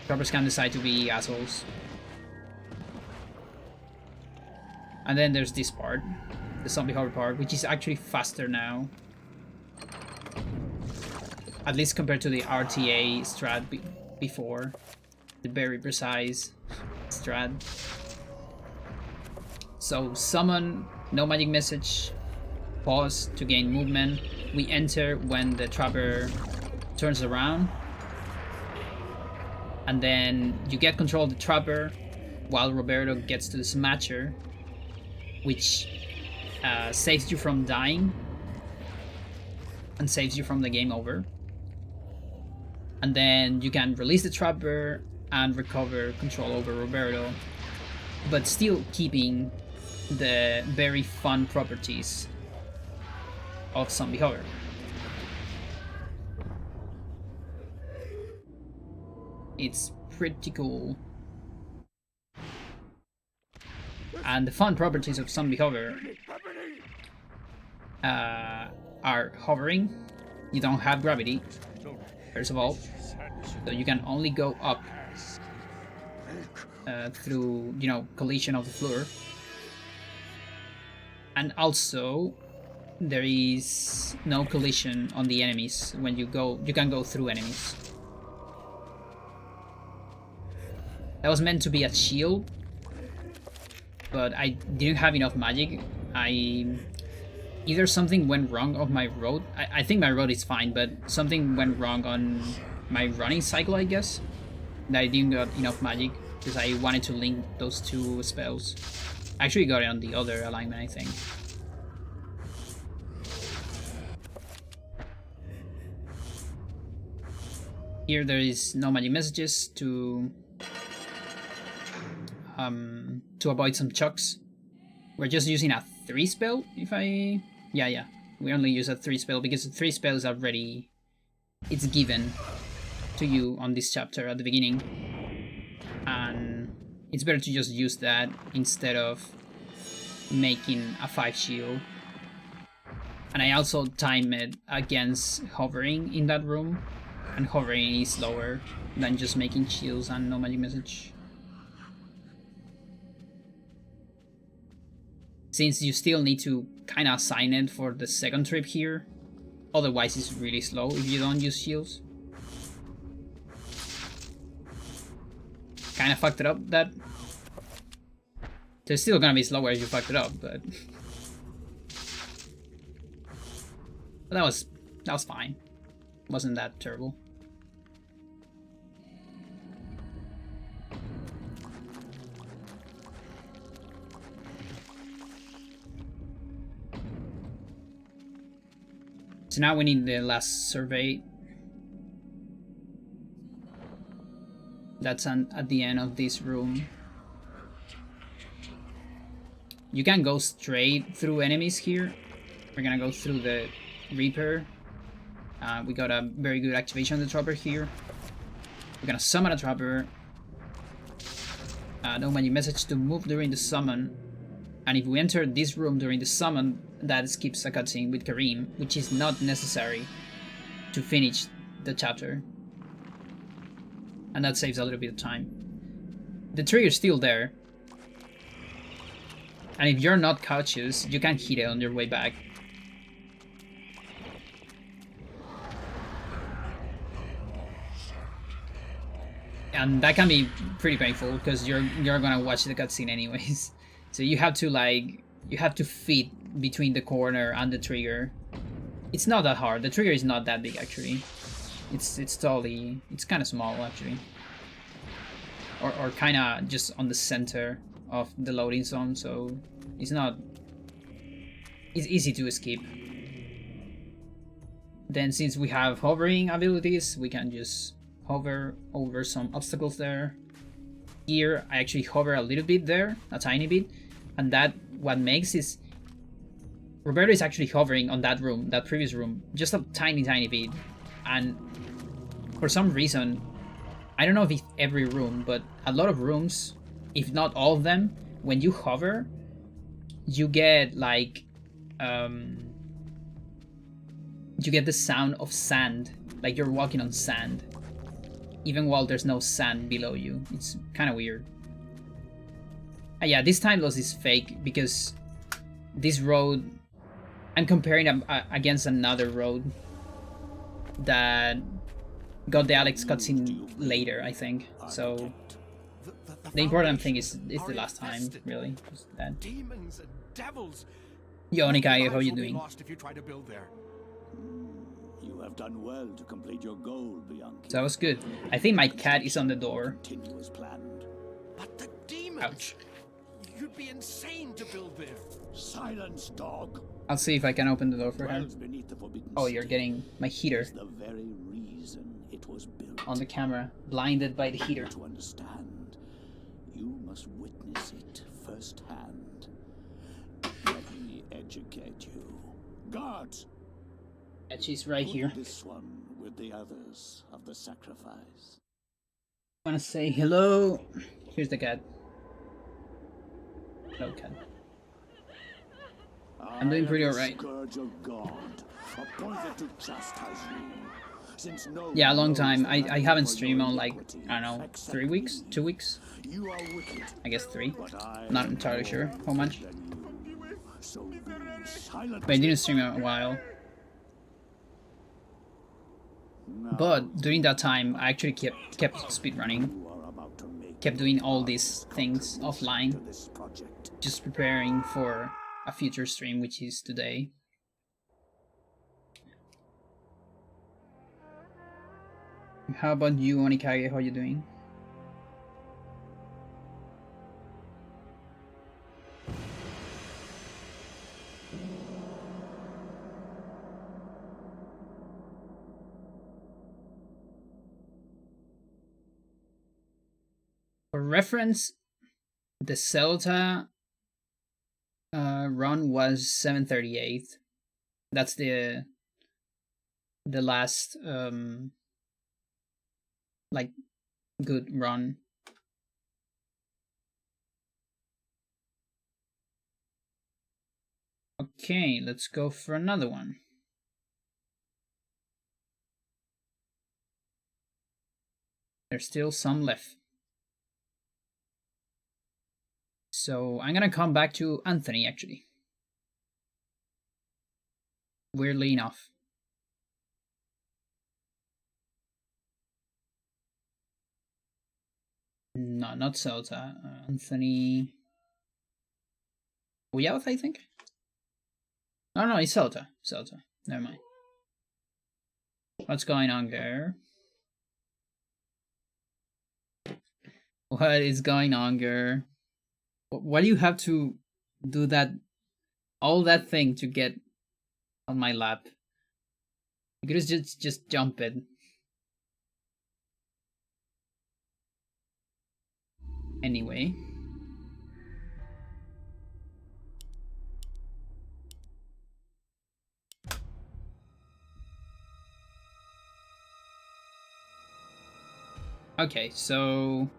Trappers can decide to be assholes. And then there's this part, the zombie hover part, which is actually faster now. At least compared to the RTA strat before. The very precise strat. So summon, no magic message, pause to gain movement. We enter when the trapper turns around. And then you get control of the trapper while Roberto gets to the smatcher, which saves you from dying and saves you from the game over. And then you can release the trapper and recover control over Roberto, but still keeping the very fun properties of Zombie Hover. It's pretty cool. And the fun properties of Zombie Hover are hovering. You don't have gravity, first of all, so you can only go up through, you know, collision of the floor. And also, there is no collision on the enemies when you go. You can go through enemies. That was meant to be a shield, but I didn't have enough magic. Either something went wrong on my road. I think my road is fine, but something went wrong on my running cycle, I guess. That I didn't got enough magic because I wanted to link those two spells. I actually got it on the other alignment, I think. Here there is no magic messages to avoid some chucks. We're just using a 3 spell, if I... Yeah. We only use a 3 spell because the 3 spell is already... It's given to you on this chapter at the beginning. And it's better to just use that instead of making a 5 shield. And I also time it against hovering in that room. And hovering is slower than just making shields and no magic message. Since you still need to kind of assign it for the second trip here. Otherwise it's really slow if you don't use shields. Kind of fucked it up, that. It's still gonna be slower if you fucked it up, but... But that was fine. Wasn't that terrible. So now we need the last survey. That's at the end of this room. You can go straight through enemies here. We're gonna go through the Reaper. We got a very good activation of the Trapper here. We're gonna summon a Trapper. No magic message to move during the summon. And if we enter this room during the summon, that skips a cutscene with Karim, which is not necessary to finish the chapter. And that saves a little bit of time. The trigger's still there. And if you're not cautious, you can hit it on your way back. And that can be pretty painful because you're gonna watch the cutscene anyways. So you have to fit between the corner and the trigger. It's not that hard. The trigger is not that big actually. It's kind of small actually. or kind of just on the center of the loading zone, so it's easy to escape. Then since we have hovering abilities, we can just hover over some obstacles there. Here I actually hover a little bit there, a tiny bit, and that what makes is Roberto is actually hovering on that room, that previous room, just a tiny bit, and for some reason, I don't know if it's every room, but a lot of rooms, if not all of them, when you hover, you get like you get the sound of sand, like you're walking on sand, even while there's no sand below you. It's kind of weird. Yeah, this time loss is fake because this road, I'm comparing them against another road that got the Alex cutscene later, I think. So the important thing is the last time, really. Just that. Demons and devils. Yo, Nikai, how you doing? Lost if you try to build there. You have done well to complete your goal, Bianchi. That was good. I think my cat is on the door. Continue as planned. But the demons. Ouch. You'd be insane to build there. Silence, dog. I'll see if I can open the door for her. Dwells beneath the forbidden Oh, you're city getting my heater is the very reason it was built. on the camera, blinded by the heater. To understand, you must witness it firsthand. Let me educate you. Guards! And she's right Put here. this one with the others of the sacrifice. I want to say hello. Here's the cat. Hello, cat. I'm doing pretty alright. Scourge of God, appointed to chastise you. Since no Yeah, a long knows time. the I value haven't for streamed your on like, iniquity, I don't know, except 3 weeks? me. 2 weeks? You are wicked, I guess 3. but I Not am entirely sure more how much. than you. So be silent. But I didn't stream in a while. Now But during that time, I actually kept speedrunning. you are about to make Kept doing all these things to offline. this project. Just preparing for a future stream, which is today. How about you, Onikage? How you doing? For reference, the Xel'lotath run was 738. That's the last like good run. Okay, let's go for another one. There's still some left. So I'm gonna come back to Anthony actually. Weirdly enough. No, not Xel'lotath. Anthony Ulyaoth, I think. No, it's Xel'lotath. Xel'lotath. Never mind. What's going on there? What is going on, girl? Why do you have to do that, all that thing to get on my lap? You could just jump it. Anyway. Okay, so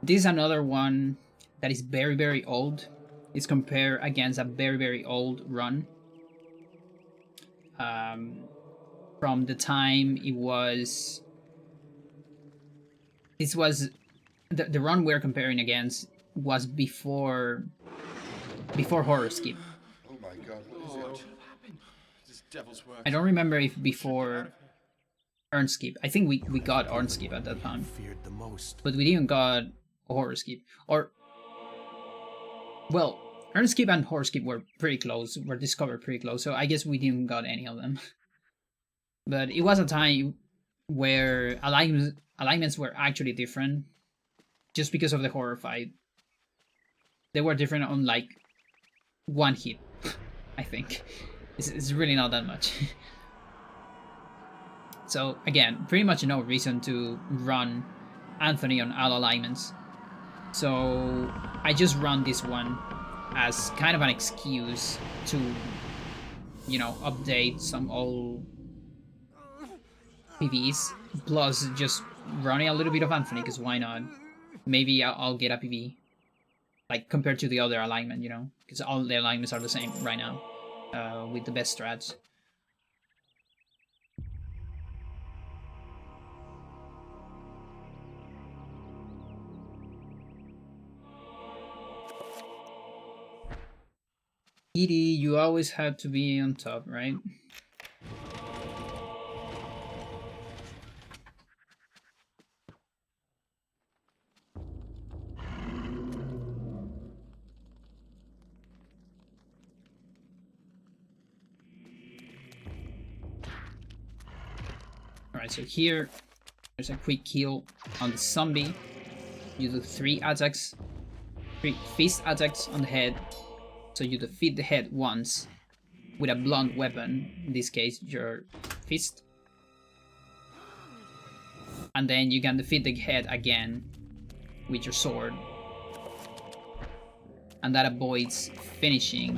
this is another one that is very, very old. It's compared against a very, very old run. From the time it was... This was... The run we're comparing against was before Horror Skip. Oh my god, what is it? This devil's work. I don't remember if before Earn Skip. I think we got Earn Skip at that time. Feared the most. But we didn't got Horror Skip. Or... Well, Earn Skip and Horror Skip were pretty close. Were discovered pretty close. So I guess we didn't got any of them. But it was a time where alignments were actually different. just because of the horror fight. They were different on like one hit, I think. It's really not that much. So again, pretty much no reason to run Anthony on all alignments. So I just run this one as kind of an excuse to, you know, update some old PVs, plus just running a little bit of Anthony, because why not? Maybe I'll get a PV, like compared to the other alignment, you know, because all the alignments are the same right now, with the best strats. Edie, you always have to be on top, right? Alright, so here, there's a quick kill on the zombie. You do 3 attacks, 3 fist attacks on the head. So you defeat the head once with a blunt weapon, in this case your fist. And then you can defeat the head again with your sword. And that avoids finishing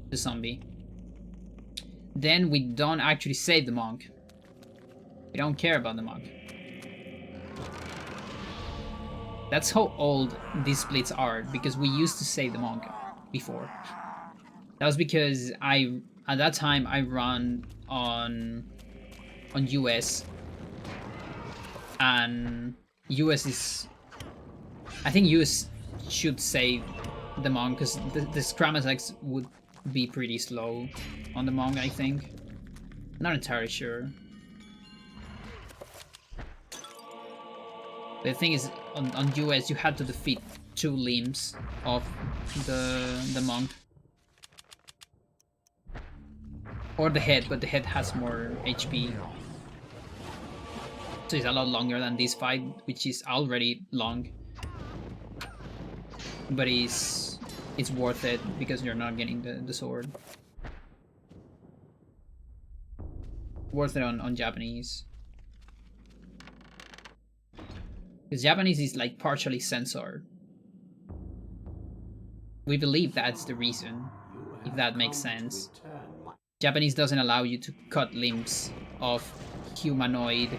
the zombie. Then we don't actually save the monk. We don't care about the monk. That's how old these splits are, because we used to save the monk before. That was because at that time I run on US, and US is, I think US should save the monk, because the scram attacks would be pretty slow on the monk, I think. Not entirely sure. The thing is, on US you had to defeat 2 limbs of the monk. Or the head, but the head has more HP. So it's a lot longer than this fight, which is already long. But it's worth it because you're not getting the sword. Worth it on Japanese. Because Japanese is like partially censored. We believe that's the reason, if that makes sense. Japanese doesn't allow you to cut limbs of humanoid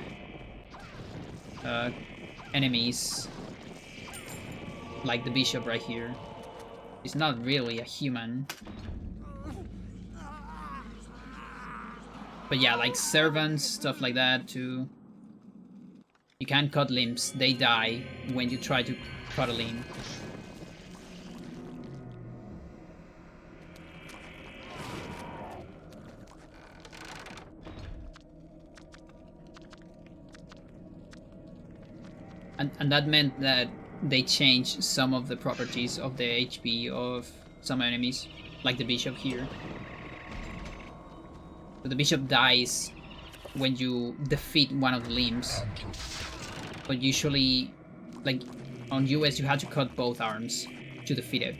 enemies, like the bishop right here. He's not really a human. But yeah, like servants, stuff like that too. You can't cut limbs, they die when you try to cut a limb. And that meant that they changed some of the properties of the HP of some enemies, like the bishop here. So the bishop dies when you defeat one of the limbs. But usually, like on US, you had to cut both arms to defeat it.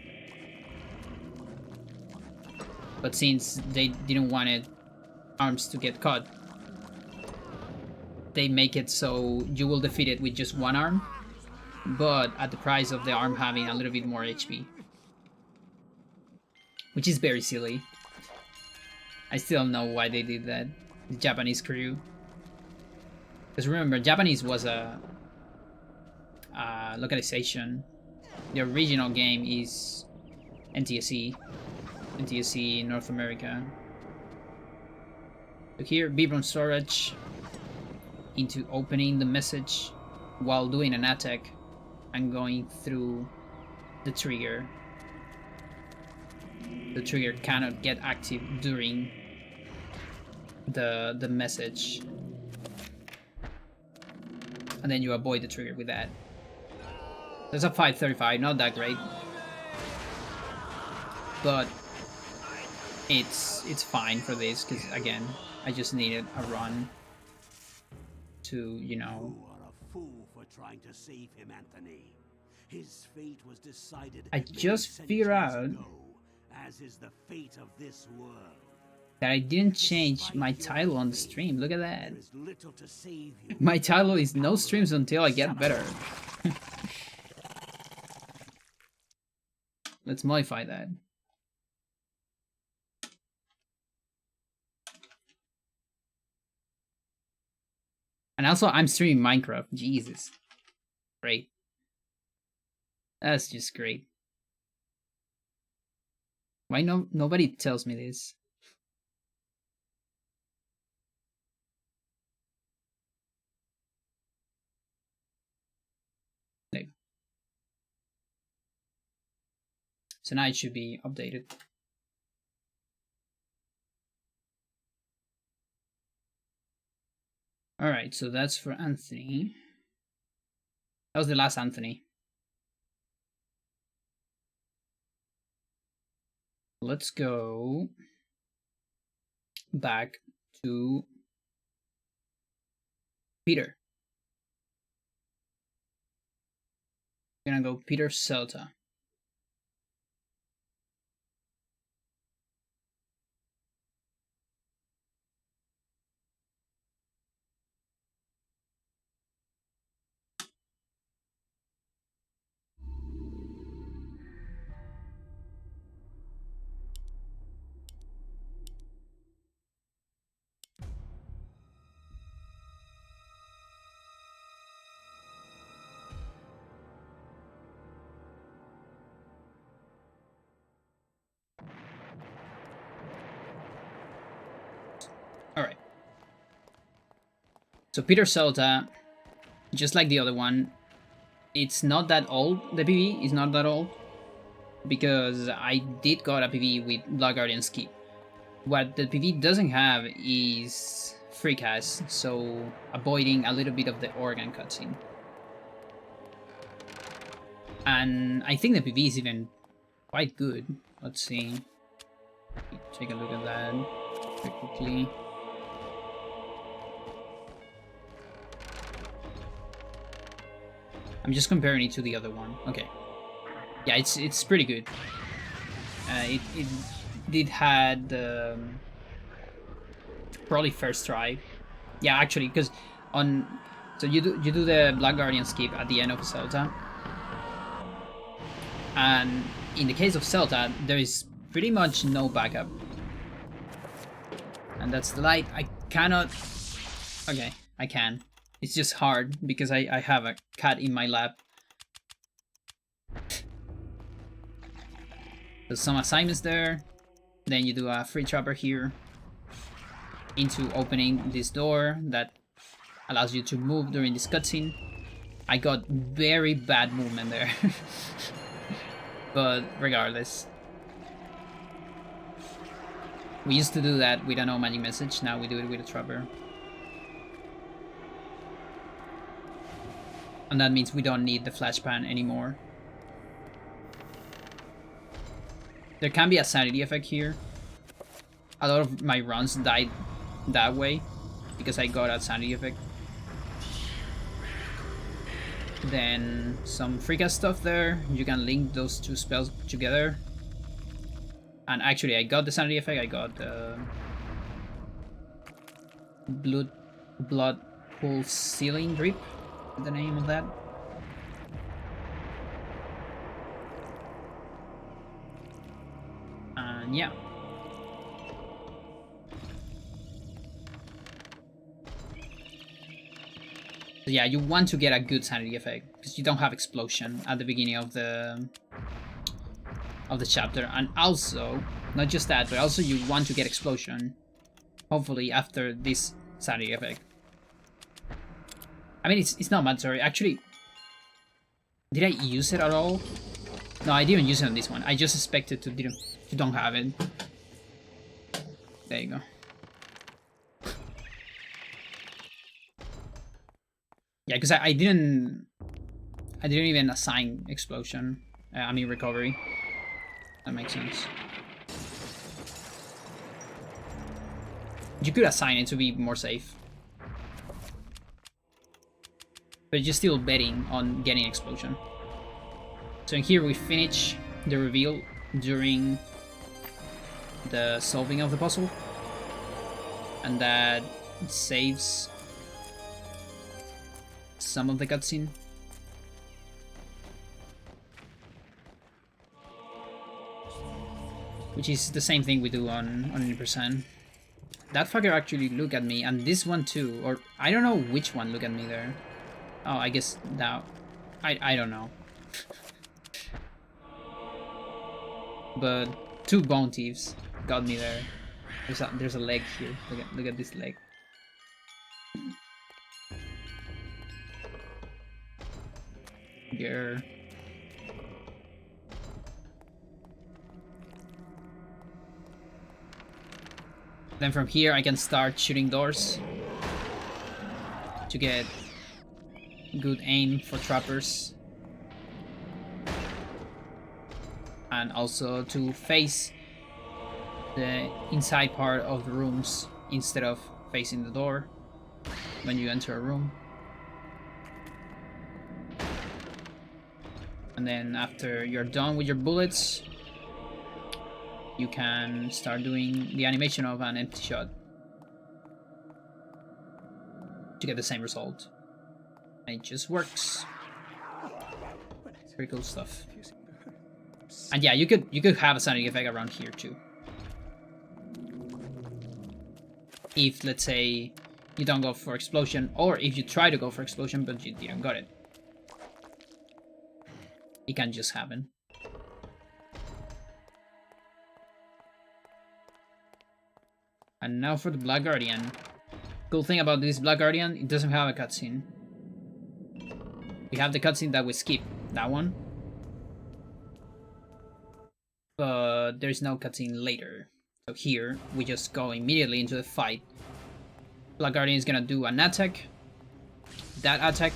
But since they didn't want arms to get cut, they make it so you will defeat it with just one arm, but at the price of the arm having a little bit more HP. Which is very silly. I still don't know why they did that, the Japanese crew. Because remember, Japanese was a localization. The original game is NTSC North America. So here, Vibram storage into opening the message while doing an attack and going through the trigger. The trigger cannot get active during the message. And then you avoid the trigger with that. There's a 535, not that great. But it's fine for this, because again, I just needed a run to, you know, fool for trying to save him, Anthony. His fate was decided I many just figured centuries out ago, as is the fate of this world. that I didn't change my title on the stream. Look at that. There is little to save you. My title is no streams until I get better. Let's modify that. And also, I'm streaming Minecraft. Jesus. Great. That's just great. Why nobody tells me this? No. So now it should be updated. Alright, so that's for Anthony. That was the last Anthony. Let's go back to Peter. We're gonna go Peter Xel'lotath. Alright. So Peter Xel'lotath, just like the other one, it's not that old. The PV is not that old. Because I did got a PV with Blood Guardian's Keep. What the PV doesn't have is free cast, so avoiding a little bit of the organ cutscene. And I think the PV is even quite good. Let's see. Take a look at that very quickly. I'm just comparing it to the other one. Okay. Yeah, it's pretty good. It did had probably first try. Yeah, actually, because on so you do the Black Guardian skip at the end of Xel'lotath, and in the case of Xel'lotath, there is pretty much no backup, and that's the light. I cannot. Okay, I can. It's just hard because I have a cat in my lap. There's some assignments there. Then you do a free trapper here into opening this door that allows you to move during this cutscene. I got very bad movement there. But regardless. We used to do that with a no magic message, now we do it with a trapper. And that means we don't need the flash pan anymore. There can be a sanity effect here. A lot of my runs died that way because I got a sanity effect. Then some freecast stuff there. You can link those two spells together. And actually I got the sanity effect. I got blood pool sealing drip. The name of that. And yeah. So yeah, you want to get a good sanity effect because you don't have explosion at the beginning of the chapter, and also not just that, but also you want to get explosion hopefully after this sanity effect. I mean, it's not mandatory. Actually, did I use it at all? No, I didn't use it on this one. I just expected to don't have it. There you go. Yeah, because I didn't even assign explosion. I mean recovery. That makes sense. You could assign it to be more safe. but you're still betting on getting explosion. So in here we finish the reveal during the solving of the puzzle, and that saves some of the cutscene. Which is the same thing we do on 100%. That fucker actually looked at me, and this one too, or I don't know which one looked at me there. Oh, I guess now, I don't know. But 2 bone thieves got me there. There's a leg here. Look at this leg. Yeah. Then from here I can start shooting doors to get good aim for trappers. And also to face the inside part of the rooms instead of facing the door when you enter a room. And then after you're done with your bullets, you can start doing the animation of an empty shot to get the same result. And it just works. Pretty cool stuff. And yeah, you could have a sanity effect around here too. If, let's say, you don't go for explosion, or if you try to go for explosion but you didn't got it. It can just happen. And now for the Black Guardian. Cool thing about this Black Guardian, it doesn't have a cutscene. We have the cutscene that we skip, that one. But there's no cutscene later. So here, we just go immediately into the fight. Black Guardian is gonna do an attack. That attack,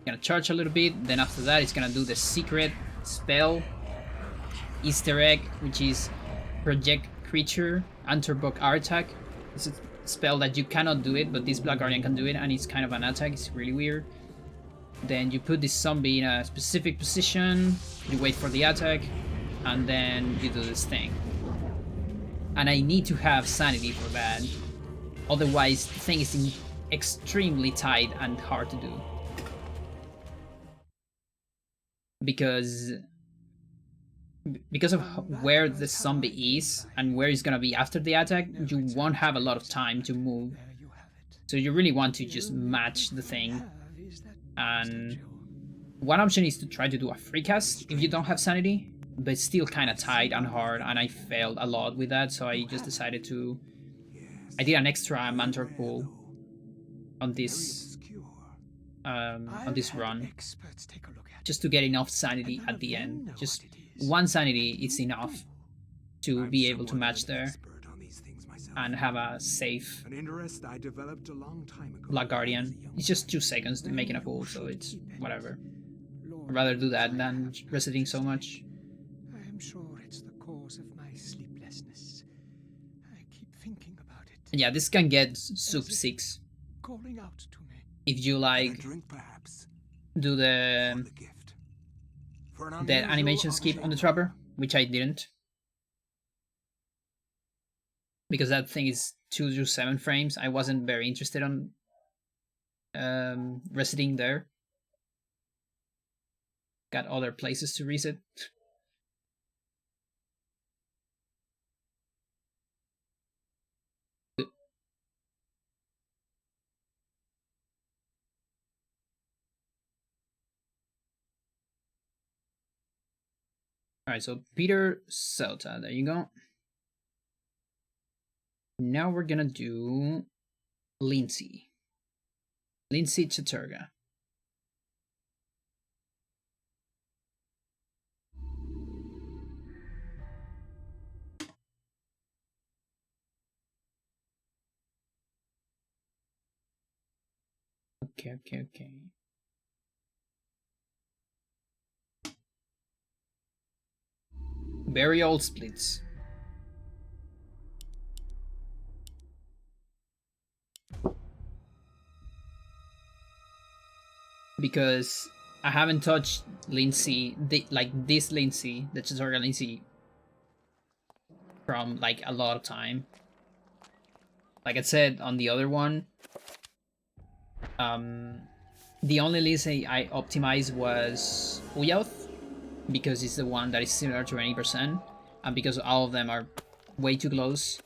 gonna charge a little bit. Then after that, it's gonna do the secret spell, Easter egg, which is project creature, Unterbock attack. It's a spell that you cannot do it, but this Black Guardian can do it, and it's kind of an attack. It's really weird. Then you put this zombie in a specific position, you wait for the attack, and then you do this thing. And I need to have sanity for that, otherwise the thing is extremely tight and hard to do. Because of where the zombie is and where it's gonna be after the attack, you won't have a lot of time to move. So you really want to just match the thing. And one option is to try to do a free cast if you don't have sanity, but it's still kind of tight and hard, and I failed a lot with that, so I just decided to... I did an extra mantra pull on this run, just to get enough sanity at the end. Just 1 sanity is enough to be able to match there and have a safe Black Guardian. It's just 2 seconds to making a pull, so it's whatever. I'd rather do that than resetting so much. I am sure it's the cause of my sleeplessness. I keep thinking about it. And yeah, this can get sub 6 calling out to me. if you like do the animation skip on the trapper, which I didn't, because that thing is 2 to 7 frames. I wasn't very interested on resetting there. Got other places to reset. Alright, so Peter Xel'lotath, there you go. Now we're gonna do Lindsey Chattur'gha. Okay. Very old splits. because I haven't touched Lindsey, this Lindsey, the Chattur'gha Lindsey, from like a lot of time. Like I said on the other one, the only Lindsey I optimized was Ulyaoth, because it's the one that is similar to 20%, and because all of them are way too close.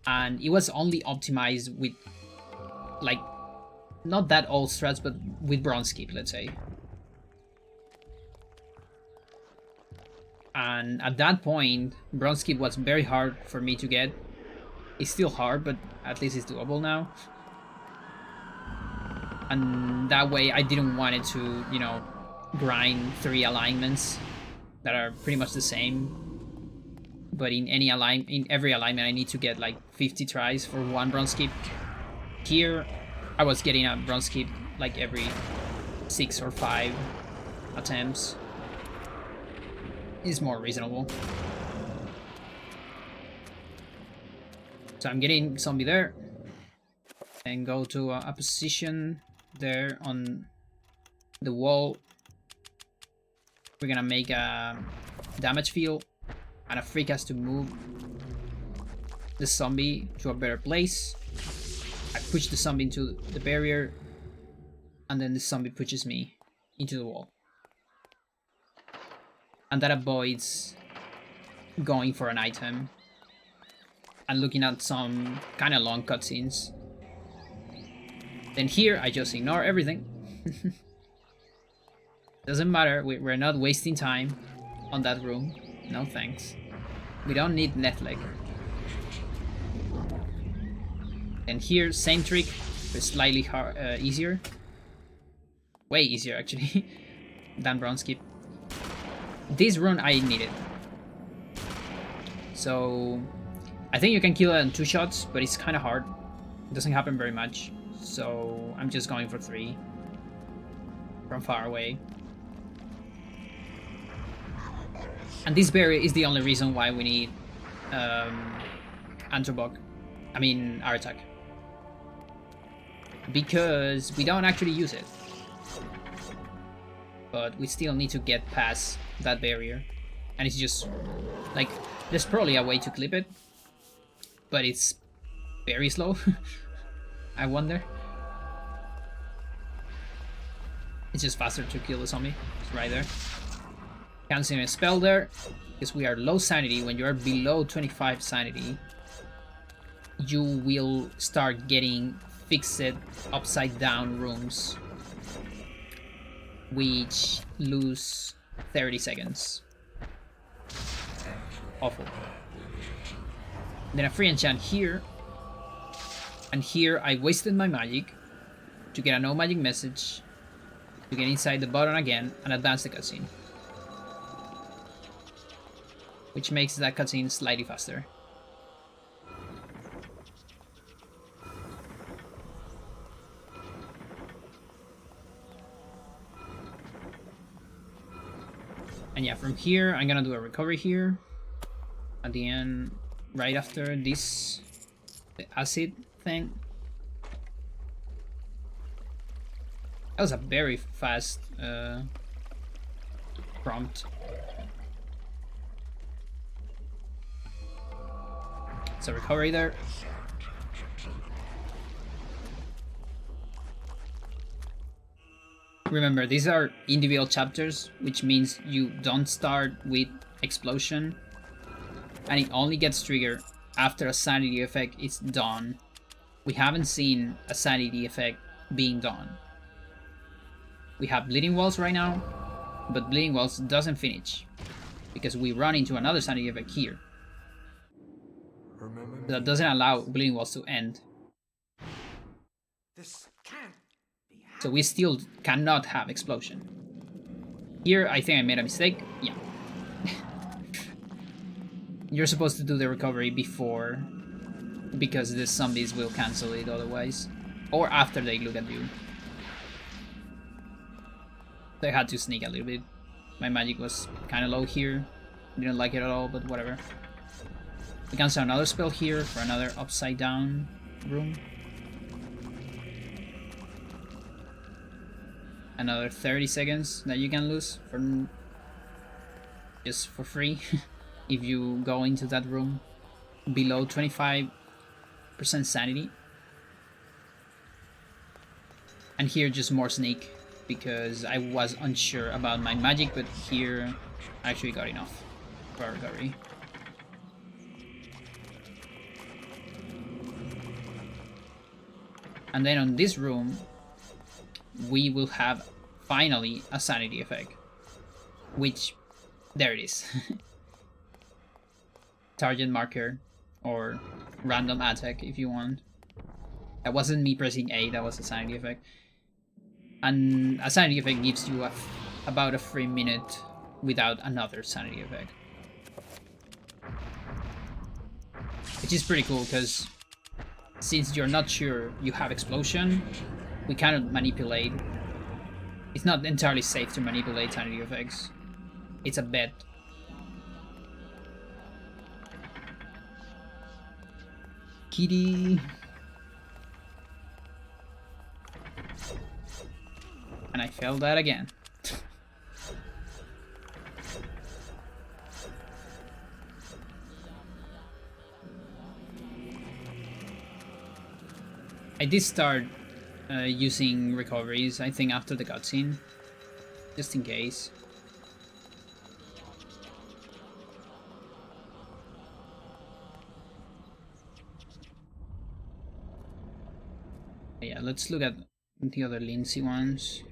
And it was only optimized with, like, not that old strats, but with bronze keep, let's say. And at that point, bronze keep was very hard for me to get. It's still hard, but at least it's doable now. And that way I didn't want it to, you know, grind 3 alignments that are pretty much the same. But in every alignment I need to get like 50 tries for 1 bronze keep. Here I was getting a bronze keep like every 6 or 5 attempts. It's more reasonable. So I'm getting zombie there, and go to a position there on the wall. We're gonna make a damage field and a free cast to move the zombie to a better place. I push the zombie into the barrier, and then the zombie pushes me into the wall. And that avoids going for an item and looking at some kind of long cutscenes. Then here I just ignore everything. Doesn't matter, we're not wasting time on that room. No thanks. We don't need net leg. And here, same trick, but slightly hard, easier. Way easier actually than bronze keep. This run I needed. So I think you can kill it in 2 shots, but it's kind of hard. It doesn't happen very much. So I'm just going for 3 from far away. And this barrier is the only reason why we need Antrobok. I mean Aratak. Because we don't actually use it. But we still need to get past that barrier. And it's just like, there's probably a way to clip it, but it's very slow. I wonder. It's just faster to kill the zombie. It's right there. Canceling a spell there, because we are low sanity. When you are below 25 sanity, you will start getting fixed upside down rooms, which lose 30 seconds. Awful. Then a free enchant here, and here I wasted my magic to get a no magic message, to get inside the button again and advance the cutscene, which makes that cutscene slightly faster. And yeah, from here I'm gonna do a recovery here at the end, right after this, the acid thing. That was a very fast prompt. So recovery there. Remember, these are individual chapters, which means you don't start with explosion, and it only gets triggered after a sanity effect is done. We haven't seen a sanity effect being done. We have bleeding walls right now, but bleeding walls doesn't finish because we run into another sanity effect here. That doesn't allow bleeding walls to end. This can't be happening. So we still cannot have explosion. Here I think I made a mistake. Yeah. You're supposed to do the recovery before, because the zombies will cancel it otherwise, or after they look at you. So I had to sneak a little bit. My magic was kind of low here. Didn't like it at all, but whatever. We cancel another spell here for another upside down room. another 30 seconds that you can lose for just for free if you go into that room below 25% sanity. And here just more sneak because I was unsure about my magic, but here I actually got enough for recovery. And then on this room we will have finally a sanity effect, which there it is. Target marker or random attack if you want. That wasn't me pressing A, that was a sanity effect. And a sanity effect gives you about a free minute without another sanity effect. Which is pretty cool because since you're not sure you have explosion, we cannot manipulate. It's not entirely safe to manipulate sanity effects. It's a bet. Kitty. And I failed that again. I did start using recoveries, I think, after the cutscene, just in case. Yeah, let's look at the other Lindsey ones.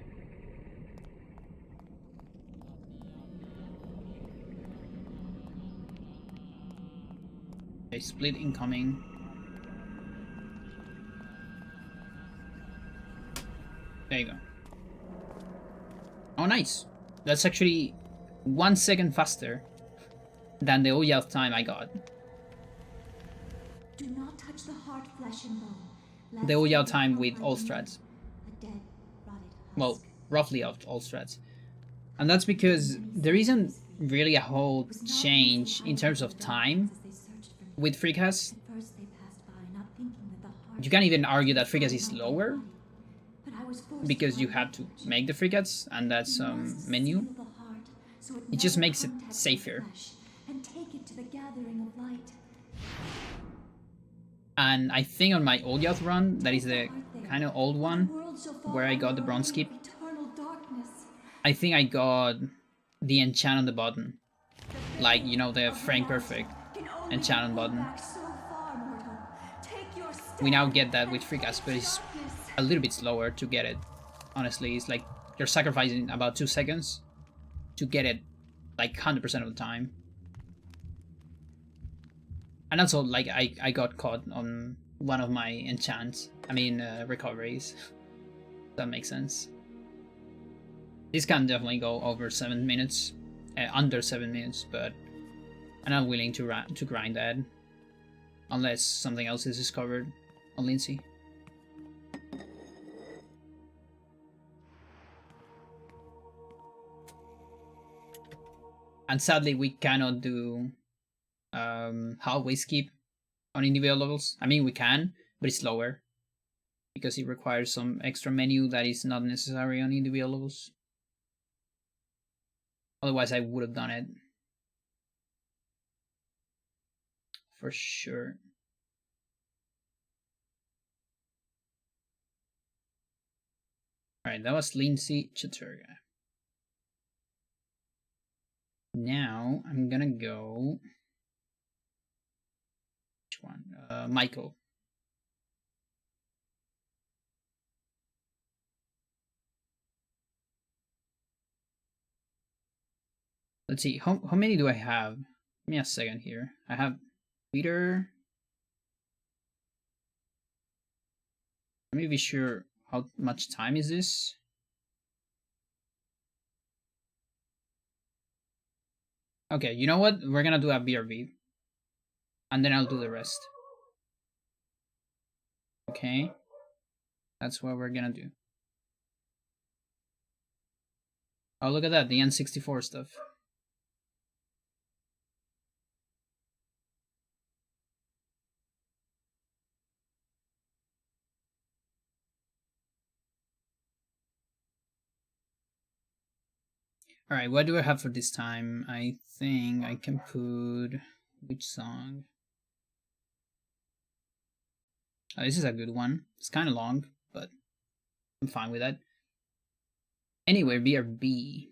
Okay, split incoming. There you go. Oh, nice. That's actually 1 second faster than the Ulyaoth time I got. Do not touch the heart, flesh and bone. The Ulyaoth time with all strats. A dead, rotted Well, husk. roughly all strats. And that's because there isn't really a whole change in terms of time with FreeCast. At first they passed by, not thinking that the heart You can't even argue that FreeCast is lower but I was forced because to you have to make the FreeCast and that's menu. seal the heart, so It just never makes it contact the safer. flesh, and take it to the gathering of light. And I think on my Ulyaoth run, that is the kind of old one, where I got the bronze skip, Eternal darkness. I think I got the enchant on the button. Like, you know, the frame perfect enchant on button. We now get that with FreeCast, but it's a little bit slower to get it. Honestly, it's like you're sacrificing about 2 seconds to get it like 100% of the time. And also, like, I got caught on one of my enchants. I mean, recoveries. That makes sense. This can definitely go over 7 minutes. Under 7 minutes, but I'm not willing to grind that. Unless something else is discovered on Lindsey. And sadly, we cannot do halfway skip on individual levels. I mean, we can, but it's slower because it requires some extra menu that is not necessary on individual levels. Otherwise, I would have done it for sure. Alright, that was Lindsey Chattur'gha. Now I'm gonna go. Which one? Michael. Let's see. How many do I have? Give me a second here. I have Peter. Let me be sure how much time is this. Okay, you know what? We're gonna do a BRB. And then I'll do the rest. Okay. That's what we're gonna do. Oh, look at that. The N64 stuff. Alright, what do I have for this time? I think I can put... which song? Oh, this is a good one. It's kind of long, but I'm fine with that. Anywhere, BRB.